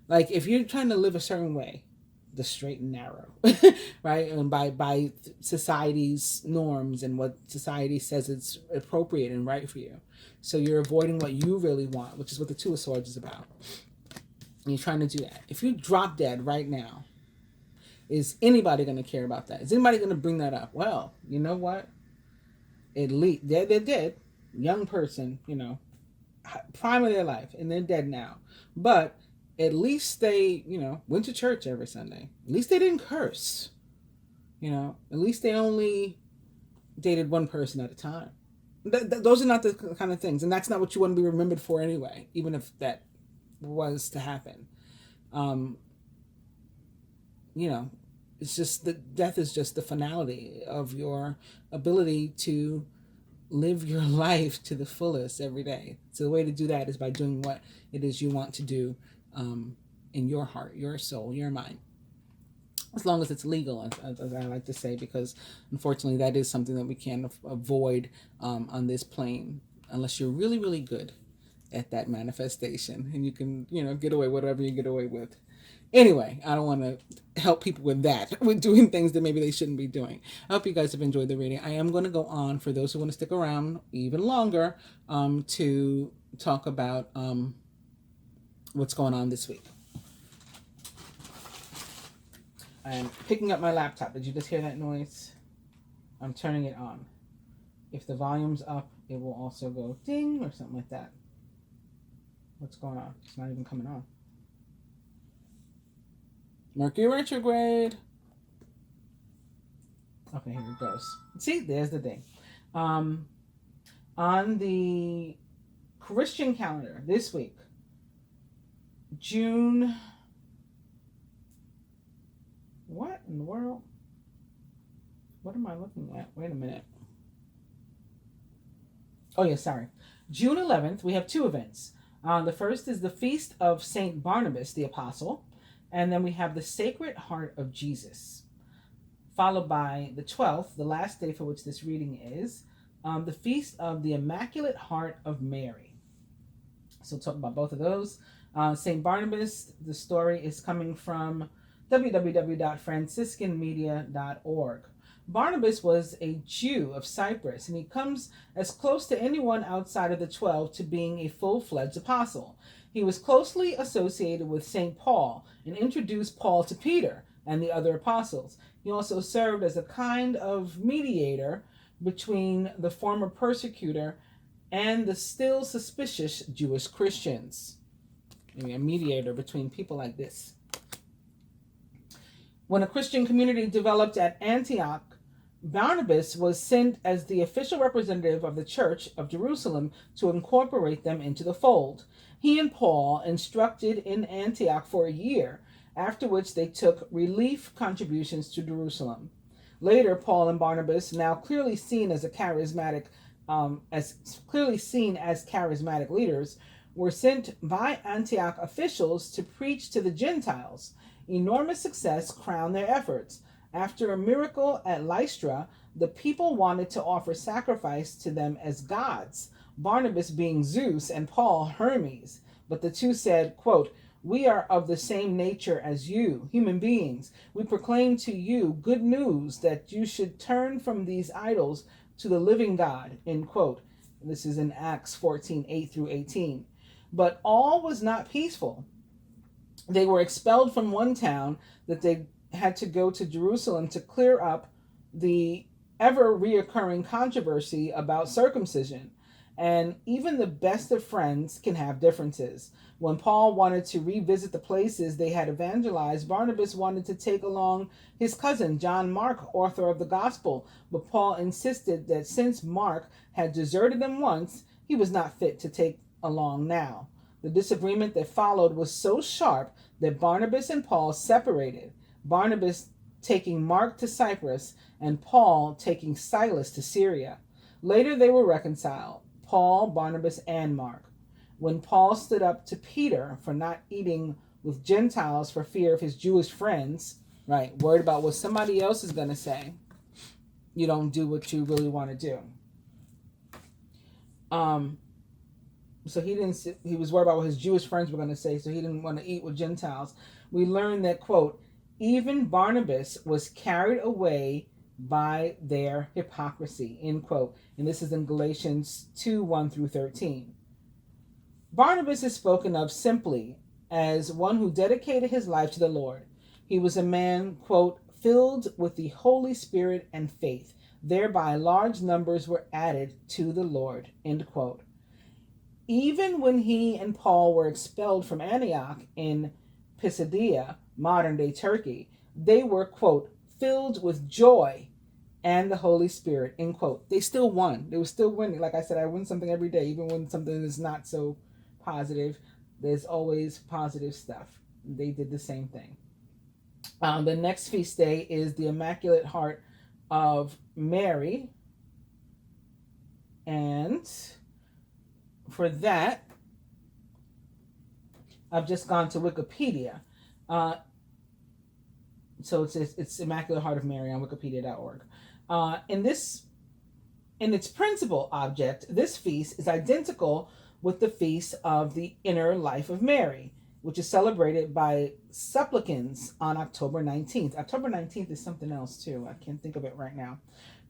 Like, if you're trying to live a certain way, the straight and narrow, right? And by society's norms and what society says it's appropriate and right for you. So you're avoiding what you really want, which is what the Two of Swords is about. And you're trying to do that. If you drop dead right now, is anybody going to care about that? Is anybody going to bring that up? Well, you know what? At least they're dead. Young person, prime of their life, and they're dead now. But at least they, went to church every Sunday. At least they didn't curse. At least they only dated one person at a time. Those are not the kind of things. And that's not what you want to be remembered for anyway, even if that was to happen. It's just that death is just the finality of your ability to live your life to the fullest every day. So the way to do that is by doing what it is you want to do in your heart, your soul, your mind. As long as it's legal, as I like to say, because unfortunately that is something that we can't avoid on this plane unless you're really, really good at that manifestation. And you can, get away whatever you get away with. Anyway, I don't want to help people with that, with doing things that maybe they shouldn't be doing. I hope you guys have enjoyed the reading. I am going to go on, for those who want to stick around even longer, to talk about what's going on this week. I'm picking up my laptop. Did you just hear that noise? I'm turning it on. If the volume's up, it will also go ding or something like that. What's going on? It's not even coming on. Mercury retrograde. Okay, here it goes. See, there's the thing. On the Christian calendar this week, June. What in the world? What am I looking at? Wait a minute. Oh, yeah, sorry. June 11th, we have two events. The first is the Feast of Saint Barnabas the Apostle. And then we have the Sacred Heart of Jesus, followed by the 12th, the last day for which this reading is, the Feast of the Immaculate Heart of Mary. So we'll talk about both of those. St. Barnabas, the story is coming from www.franciscanmedia.org. Barnabas was a Jew of Cyprus, and he comes as close to anyone outside of the 12 to being a full-fledged apostle. He was closely associated with St. Paul and introduced Paul to Peter and the other apostles. He also served as a kind of mediator between the former persecutor and the still suspicious Jewish Christians. Maybe a mediator between people like this. When a Christian community developed at Antioch, Barnabas was sent as the official representative of the Church of Jerusalem to incorporate them into the fold. He and Paul instructed in Antioch for a year, after which they took relief contributions to Jerusalem. Later, Paul and Barnabas, now clearly seen as charismatic leaders, were sent by Antioch officials to preach to the Gentiles. Enormous success crowned their efforts. After a miracle at Lystra, the people wanted to offer sacrifice to them as gods, Barnabas being Zeus and Paul Hermes. But the two said, quote, "We are of the same nature as you, human beings. We proclaim to you good news that you should turn from these idols to the living God," end quote. This is in Acts 14:8-18. But all was not peaceful. They were expelled from one town that they had to go to Jerusalem to clear up the ever reoccurring controversy about circumcision. And even the best of friends can have differences. When Paul wanted to revisit the places they had evangelized, Barnabas wanted to take along his cousin, John Mark, author of the gospel. But Paul insisted that since Mark had deserted them once, he was not fit to take along now. The disagreement that followed was so sharp that Barnabas and Paul separated, Barnabas taking Mark to Cyprus and Paul taking Silas to Syria. Later they were reconciled, Paul, Barnabas, and Mark. When Paul stood up to Peter for not eating with Gentiles for fear of his Jewish friends, right, worried about what somebody else is going to say, you don't do what you really want to do. So he was worried about what his Jewish friends were going to say, so he didn't want to eat with Gentiles. We learned that, quote, "Even Barnabas was carried away by their hypocrisy," end quote. And this is in Galatians 2:1-13. Barnabas is spoken of simply as one who dedicated his life to the Lord. He was a man, quote, "filled with the Holy Spirit and faith. Thereby large numbers were added to the Lord," end quote. Even when he and Paul were expelled from Antioch in Pisidia, modern-day Turkey, they were, quote, "filled with joy and the Holy Spirit," end quote. They still won. They were still winning. Like I said, I win something every day, even when something is not so positive. There's always positive stuff. They did the same thing. The next feast day is the Immaculate Heart of Mary. And for that, I've just gone to Wikipedia. So it's Immaculate Heart of Mary on wikipedia.org. In its principal object, this feast is identical with the feast of the Inner Life of Mary, which is celebrated by supplicants on October 19th. October 19th is something else too. I can't think of it right now.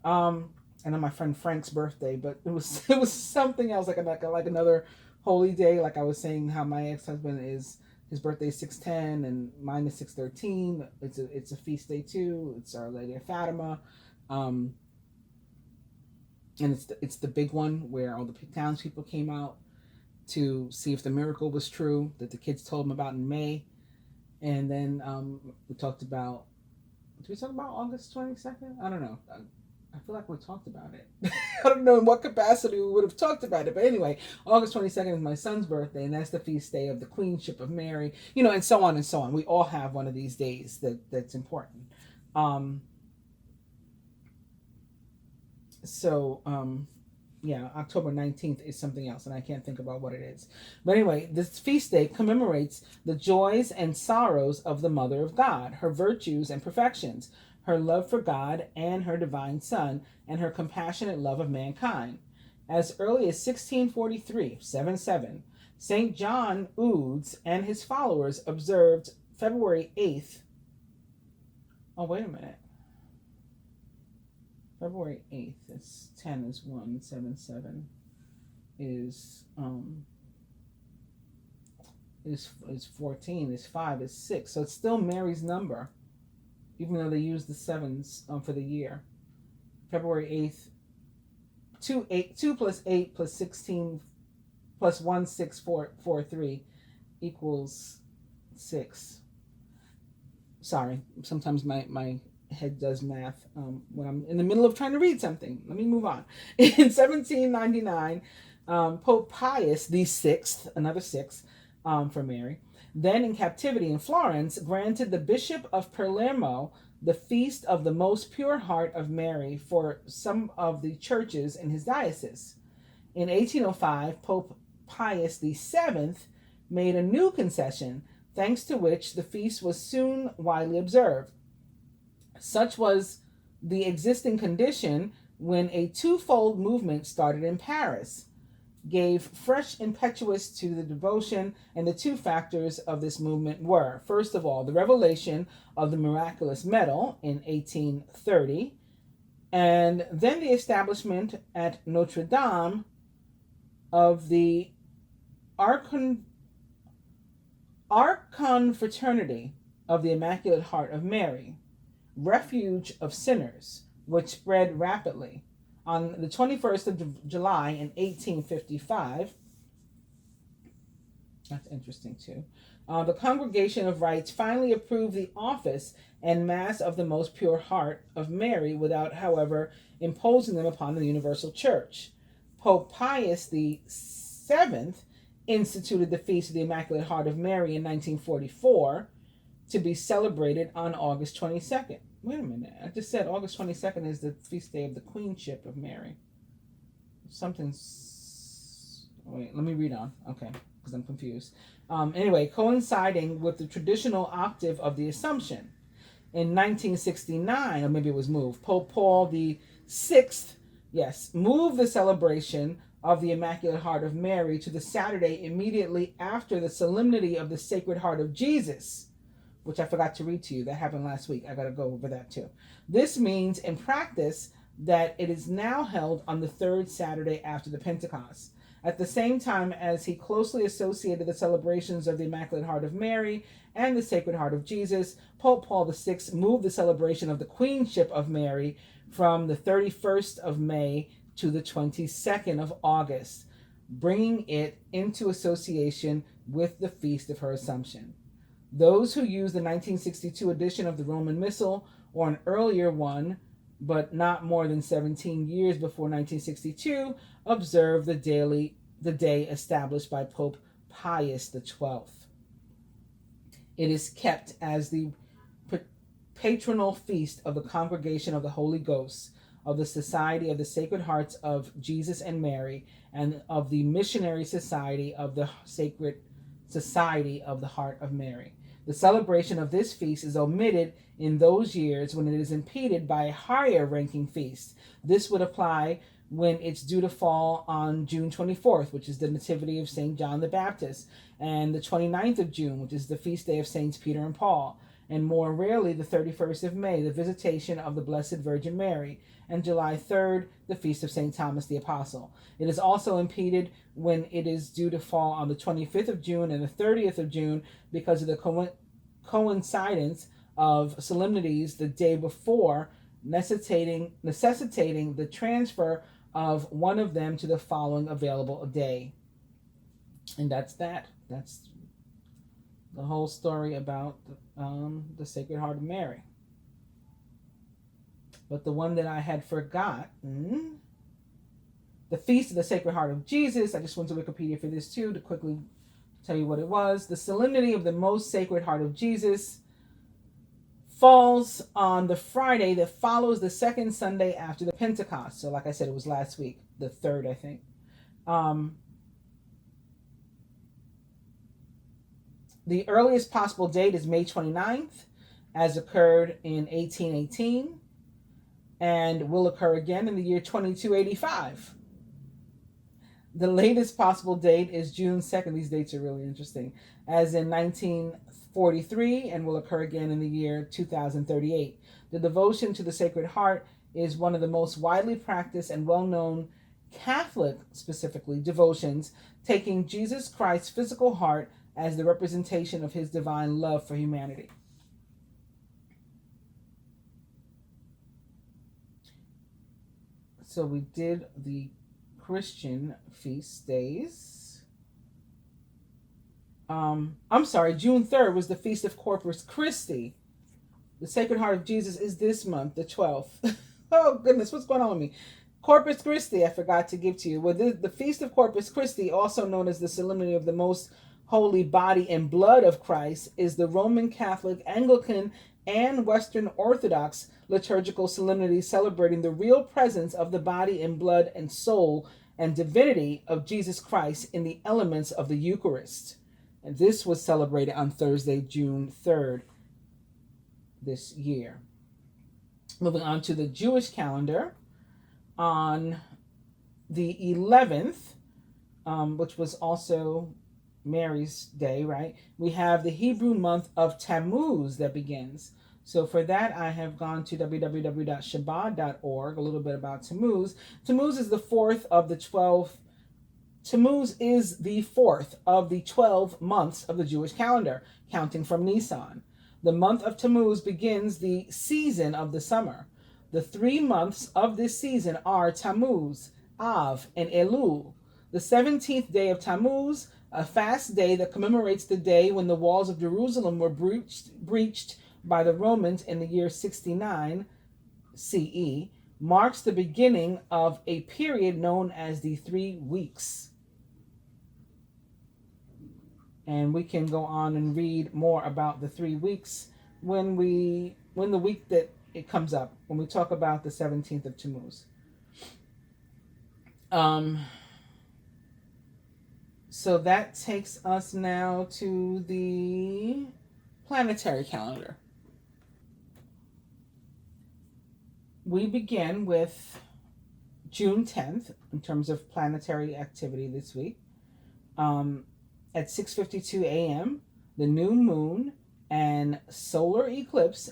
I know my friend Frank's birthday, but it was something else, like another holy day. Like I was saying, how my ex-husband his birthday is 6/10 and mine is 6/13. It's a feast day too. It's Our Lady of Fatima, and it's the big one where all the townspeople came out to see if the miracle was true that the kids told them about in May. And then we talked about, did we talk about August 22nd? I don't know. I feel like we talked about it. I don't know in what capacity we would have talked about it. But anyway, August 22nd is my son's birthday, and that's the feast day of the Queenship of Mary, and so on and so on. We all have one of these days that's important. October 19th is something else, and I can't think about what it is. But anyway, this feast day commemorates the joys and sorrows of the Mother of God, her virtues and perfections, her love for God and her divine Son, and her compassionate love of mankind. As early as 1643, 7/7, St. John Eudes and his followers observed February 8th Oh, wait a minute. February 8th is 10 is 1, 7, 7 is 14, is 5, is 6. So it's still Mary's number, even though they use the sevens for the year. February 8th, 2 plus 8 plus 16 plus 1, 6, 4, 4, 3 equals 6. Sorry, sometimes my head does math when I'm in the middle of trying to read something. Let me move on. In 1799, Pope Pius VI, another 6 for Mary, then in captivity in Florence, granted the Bishop of Palermo the feast of the most pure heart of Mary for some of the churches in his diocese. In 1805, Pope Pius VII made a new concession, thanks to which the feast was soon widely observed. Such was the existing condition when a twofold movement started in Paris, gave fresh impetus to the devotion, and the two factors of this movement were, first of all, the revelation of the miraculous medal in 1830, and then the establishment at Notre Dame of the Archon Fraternity of the Immaculate Heart of Mary, refuge of sinners, which spread rapidly. On the 21st of July in 1855, that's interesting too, the Congregation of Rites finally approved the office and Mass of the Most Pure Heart of Mary without, however, imposing them upon the Universal Church. Pope Pius VII instituted the Feast of the Immaculate Heart of Mary in 1944 to be celebrated on August 22nd. Wait a minute. I just said August 22nd is the feast day of the Queenship of Mary. Wait, let me read on. Okay, because I'm confused. Anyway, coinciding with the traditional octave of the Assumption. In 1969, or maybe it was moved, Pope Paul VI, moved the celebration of the Immaculate Heart of Mary to the Saturday immediately after the Solemnity of the Sacred Heart of Jesus, which I forgot to read to you. That happened last week. I got to go over that too. This means in practice that it is now held on the third Saturday after the Pentecost. At the same time as he closely associated the celebrations of the Immaculate Heart of Mary and the Sacred Heart of Jesus, Pope Paul VI moved the celebration of the Queenship of Mary from the 31st of May to the 22nd of August, bringing it into association with the Feast of her Assumption. Those who use the 1962 edition of the Roman Missal or an earlier one, but not more than 17 years before 1962, observe the day established by Pope Pius XII. It is kept as the patronal feast of the Congregation of the Holy Ghost, of the Society of the Sacred Hearts of Jesus and Mary, and of the Missionary Society of the Sacred Society of the Heart of Mary. The celebration of this feast is omitted in those years when it is impeded by a higher ranking feast. This would apply when it's due to fall on June 24th, which is the Nativity of St. John the Baptist, and the 29th of June, which is the feast day of Saints Peter and Paul, and more rarely the 31st of May, the Visitation of the Blessed Virgin Mary, and July 3rd, the feast of St. Thomas the Apostle. It is also impeded when it is due to fall on the 25th of June and the 30th of June because of the coincidence of solemnities the day before, necessitating the transfer of one of them to the following available day. And that's that. That's the whole story about the Sacred Heart of Mary. But the one that I had forgotten, the Feast of the Sacred Heart of Jesus, I just went to Wikipedia for this too to quickly tell you what it was. The Solemnity of the Most Sacred Heart of Jesus falls on the Friday that follows the second Sunday after the Pentecost. So like I said, it was last week, the 3rd, I think. The earliest possible date is May 29th, as occurred in 1818, and will occur again in the year 2285. The latest possible date is June 2nd. These dates are really interesting, as in 1943, and will occur again in the year 2038. The devotion to the Sacred Heart is one of the most widely practiced and well-known Catholic, specifically, devotions, taking Jesus Christ's physical heart as the representation of his divine love for humanity. So we did the Christian feast days. I'm sorry, June 3rd was the Feast of Corpus Christi. The Sacred Heart of Jesus is this month, the 12th. Oh, goodness, what's going on with me? Corpus Christi, I forgot to give to you. Well, the Feast of Corpus Christi, also known as the Solemnity of the Most Holy Body and Blood of Christ, is the Roman Catholic, Anglican, and Western Orthodox liturgical solemnity celebrating the real presence of the body and blood and soul and divinity of Jesus Christ in the elements of the Eucharist. And this was celebrated on Thursday, June 3rd this year. Moving on to the Jewish calendar, on the 11th, which was also Mary's Day, right? We have the Hebrew month of Tammuz that begins. So for that, I have gone to www.shabbat.org, a little bit about Tammuz. Tammuz is the fourth of the 12 months of the Jewish calendar, counting from Nisan. The month of Tammuz begins the season of the summer. The 3 months of this season are Tammuz, Av, and Elul. The 17th day of Tammuz, a fast day that commemorates the day when the walls of Jerusalem were breached by the Romans in the year 69 CE, marks the beginning of a period known as the 3 weeks. And we can go on and read more about the 3 weeks when the week that it comes up, when we talk about the 17th of Tammuz. So that takes us now to the planetary calendar. We begin with June 10th in terms of planetary activity this week. At 6:52 a.m., the new moon and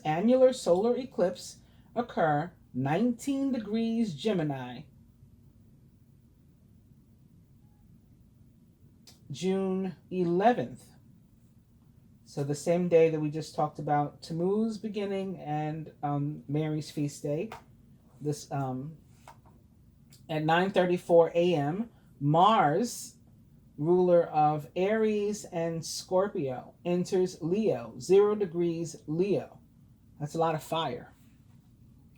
annular solar eclipse occur 19 degrees Gemini. June 11th. So the same day that we just talked about Tammuz beginning and Mary's feast day. This at 9:34 a.m., Mars, ruler of Aries and Scorpio, enters Leo, 0 degrees Leo. That's a lot of fire.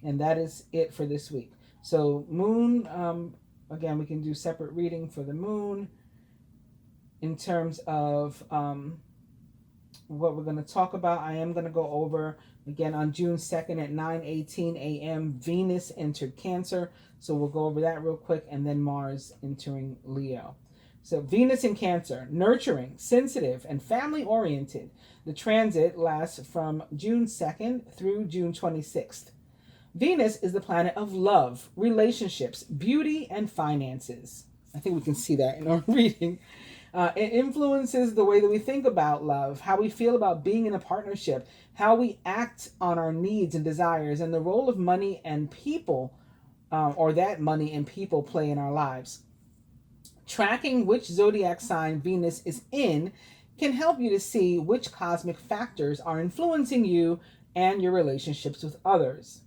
And that is it for this week. So moon, again, we can do separate reading for the moon in terms of what we're going to talk about. I am going to go over, again, on June 2nd at 9:18 a.m., Venus entered Cancer. So we'll go over that real quick, and then Mars entering Leo. So Venus in Cancer, nurturing, sensitive, and family-oriented. The transit lasts from June 2nd through June 26th. Venus is the planet of love, relationships, beauty, and finances. I think we can see that in our reading. It influences the way that we think about love, how we feel about being in a partnership, how we act on our needs and desires, and the role of money and people, or that money and people play in our lives. Tracking which zodiac sign Venus is in can help you to see which cosmic factors are influencing you and your relationships with others.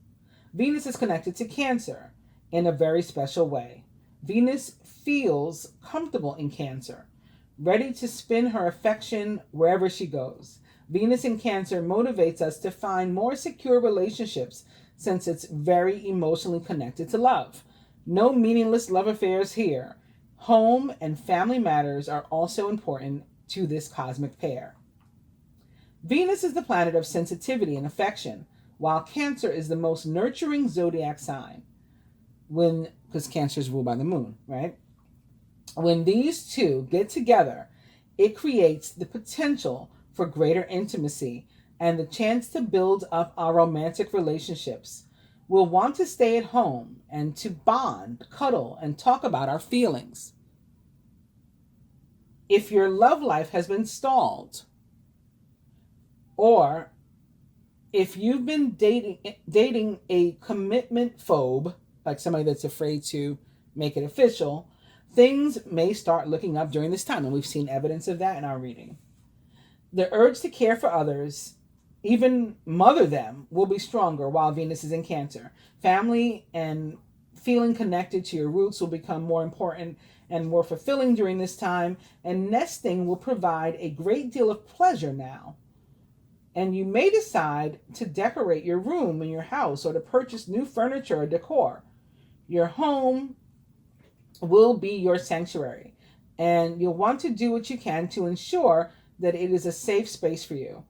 Venus is connected to Cancer in a very special way. Venus feels comfortable in Cancer, ready to spin her affection wherever she goes. Venus in Cancer motivates us to find more secure relationships since it's very emotionally connected to love. No meaningless love affairs here. Home and family matters are also important to this cosmic pair. Venus is the planet of sensitivity and affection, while Cancer is the most nurturing zodiac sign. Because Cancer is ruled by the moon, right? When these two get together, it creates the potential for greater intimacy and the chance to build up our romantic relationships. We'll want to stay at home and to bond, cuddle, and talk about our feelings. If your love life has been stalled, or if you've been dating a commitment phobe, like somebody that's afraid to make it official, things may start looking up during this time, and we've seen evidence of that in our reading. The urge to care for others, even mother them, will be stronger while Venus is in Cancer. Family and feeling connected to your roots will become more important and more fulfilling during this time, and nesting will provide a great deal of pleasure now. And you may decide to decorate your room in your house or to purchase new furniture or decor. Your home will be your sanctuary, and you'll want to do what you can to ensure that it is a safe space for you.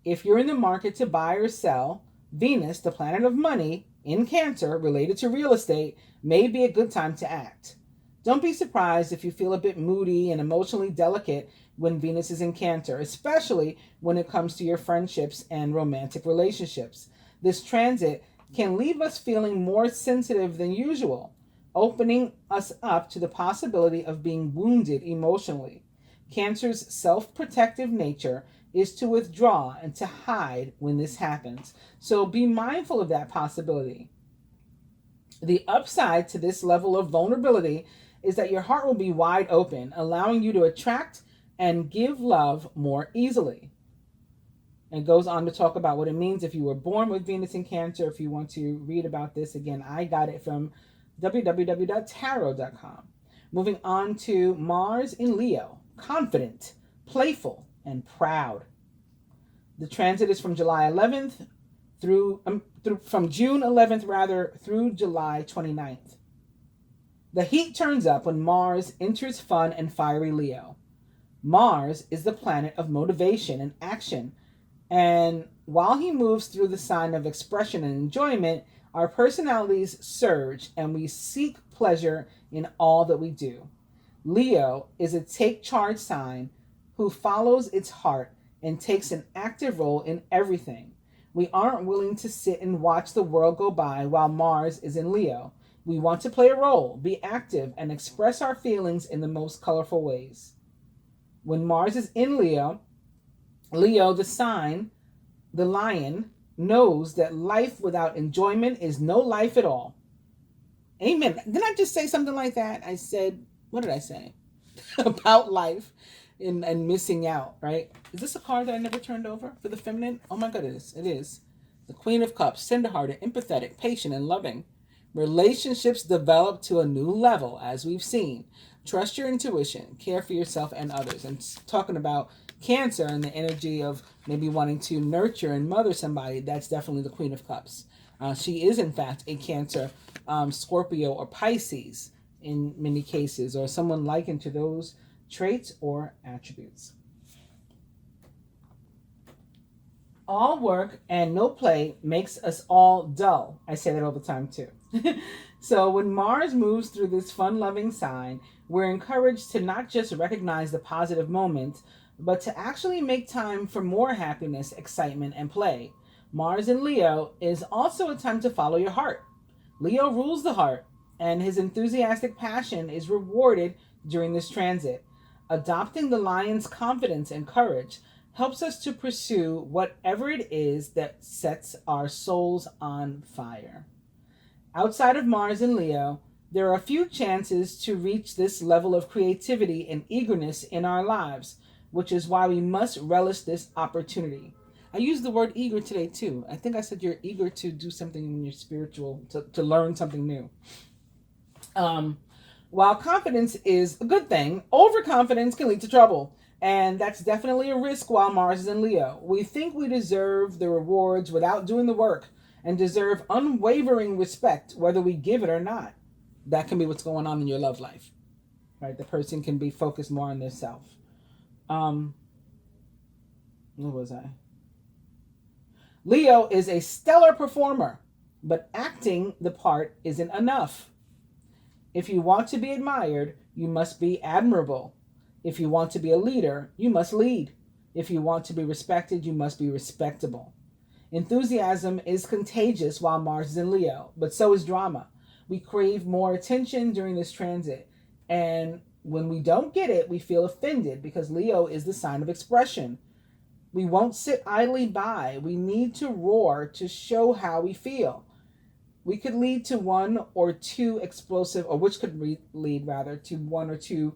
If you're in the market to buy or sell, Venus, the planet of money, in Cancer, related to real estate, may be a good time to act. Don't be surprised if you feel a bit moody and emotionally delicate when Venus is in Cancer, especially when it comes to your friendships and romantic relationships. This transit can leave us feeling more sensitive than usual, opening us up to the possibility of being wounded emotionally. Cancer's self-protective nature is to withdraw and to hide when this happens. So be mindful of that possibility. The upside to this level of vulnerability is that your heart will be wide open, allowing you to attract and give love more easily. And goes on to talk about what it means if you were born with Venus in Cancer. If you want to read about this again, I got it from www.tarot.com. Moving on to Mars in Leo, confident, playful, and proud. The transit is from July 11th from June 11th through July 29th. The heat turns up when Mars enters fun and fiery Leo. Mars is the planet of motivation and action, and while he moves through the sign of expression and enjoyment, our personalities surge and we seek pleasure in all that we do. Leo is a take charge sign who follows its heart and takes an active role in everything. We aren't willing to sit and watch the world go by while Mars is in Leo. We want to play a role, be active, and express our feelings in the most colorful ways. When Mars is in Leo, the sign, the lion, knows that life without enjoyment is no life at all. Amen. Didn't I just say something like that? I said, what did I say? About life and missing out, right? Is this a card that I never turned over for the feminine? Oh my goodness, it is. The Queen of Cups, tenderhearted, empathetic, patient, and loving. Relationships develop to a new level, as we've seen. Trust your intuition, care for yourself and others. And talking about Cancer and the energy of maybe wanting to nurture and mother somebody, that's definitely the Queen of Cups. She is, in fact, a Cancer, Scorpio, or Pisces in many cases, or someone likened to those traits or attributes. All work and no play makes us all dull. I say that all the time too. So when Mars moves through this fun-loving sign, we're encouraged to not just recognize the positive moments, but to actually make time for more happiness, excitement, and play. Mars in Leo is also a time to follow your heart. Leo rules the heart, and his enthusiastic passion is rewarded during this transit. Adopting the lion's confidence and courage helps us to pursue whatever it is that sets our souls on fire. Outside of Mars in Leo, there are a few chances to reach this level of creativity and eagerness in our lives, which is why we must relish this opportunity. I used the word eager today too. I think I said you're eager to do something when you're spiritual, to learn something new. While confidence is a good thing, overconfidence can lead to trouble. And that's definitely a risk while Mars is in Leo. We think we deserve the rewards without doing the work and deserve unwavering respect, whether we give it or not. That can be what's going on in your love life, right? The person can be focused more on their self. What was I? Leo is a stellar performer, but acting the part isn't enough. If you want to be admired, you must be admirable. If you want to be a leader, you must lead. If you want to be respected, you must be respectable. Enthusiasm is contagious while Mars is in Leo, but so is drama. We crave more attention during this transit, and When we don't get it, we feel offended because Leo is the sign of expression. We won't sit idly by. We need to roar to show how we feel. We could lead to one or two explosive, or which could lead rather to one or two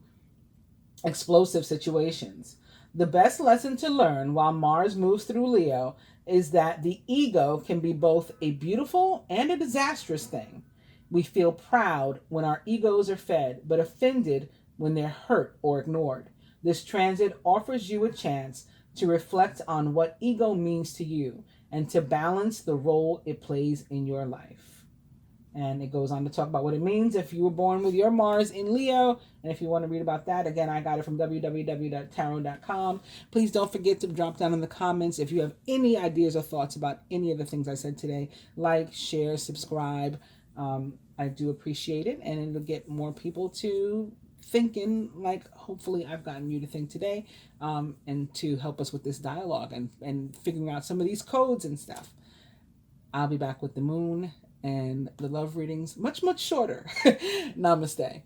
explosive situations. The best lesson to learn while Mars moves through Leo is that the ego can be both a beautiful and a disastrous thing. We feel proud when our egos are fed, but offended when they're hurt or ignored. This transit offers you a chance to reflect on what ego means to you and to balance the role it plays in your life. And it goes on to talk about what it means if you were born with your Mars in Leo. And if you want to read about that, again, I got it from www.tarot.com. Please don't forget to drop down in the comments if you have any ideas or thoughts about any of the things I said today. Like, share, subscribe. I do appreciate it. And it'll get more people to thinking like hopefully I've gotten you to think today, and to help us with this dialogue and figuring out some of these codes and stuff. I'll be back with the moon and the love readings much, much shorter. Namaste.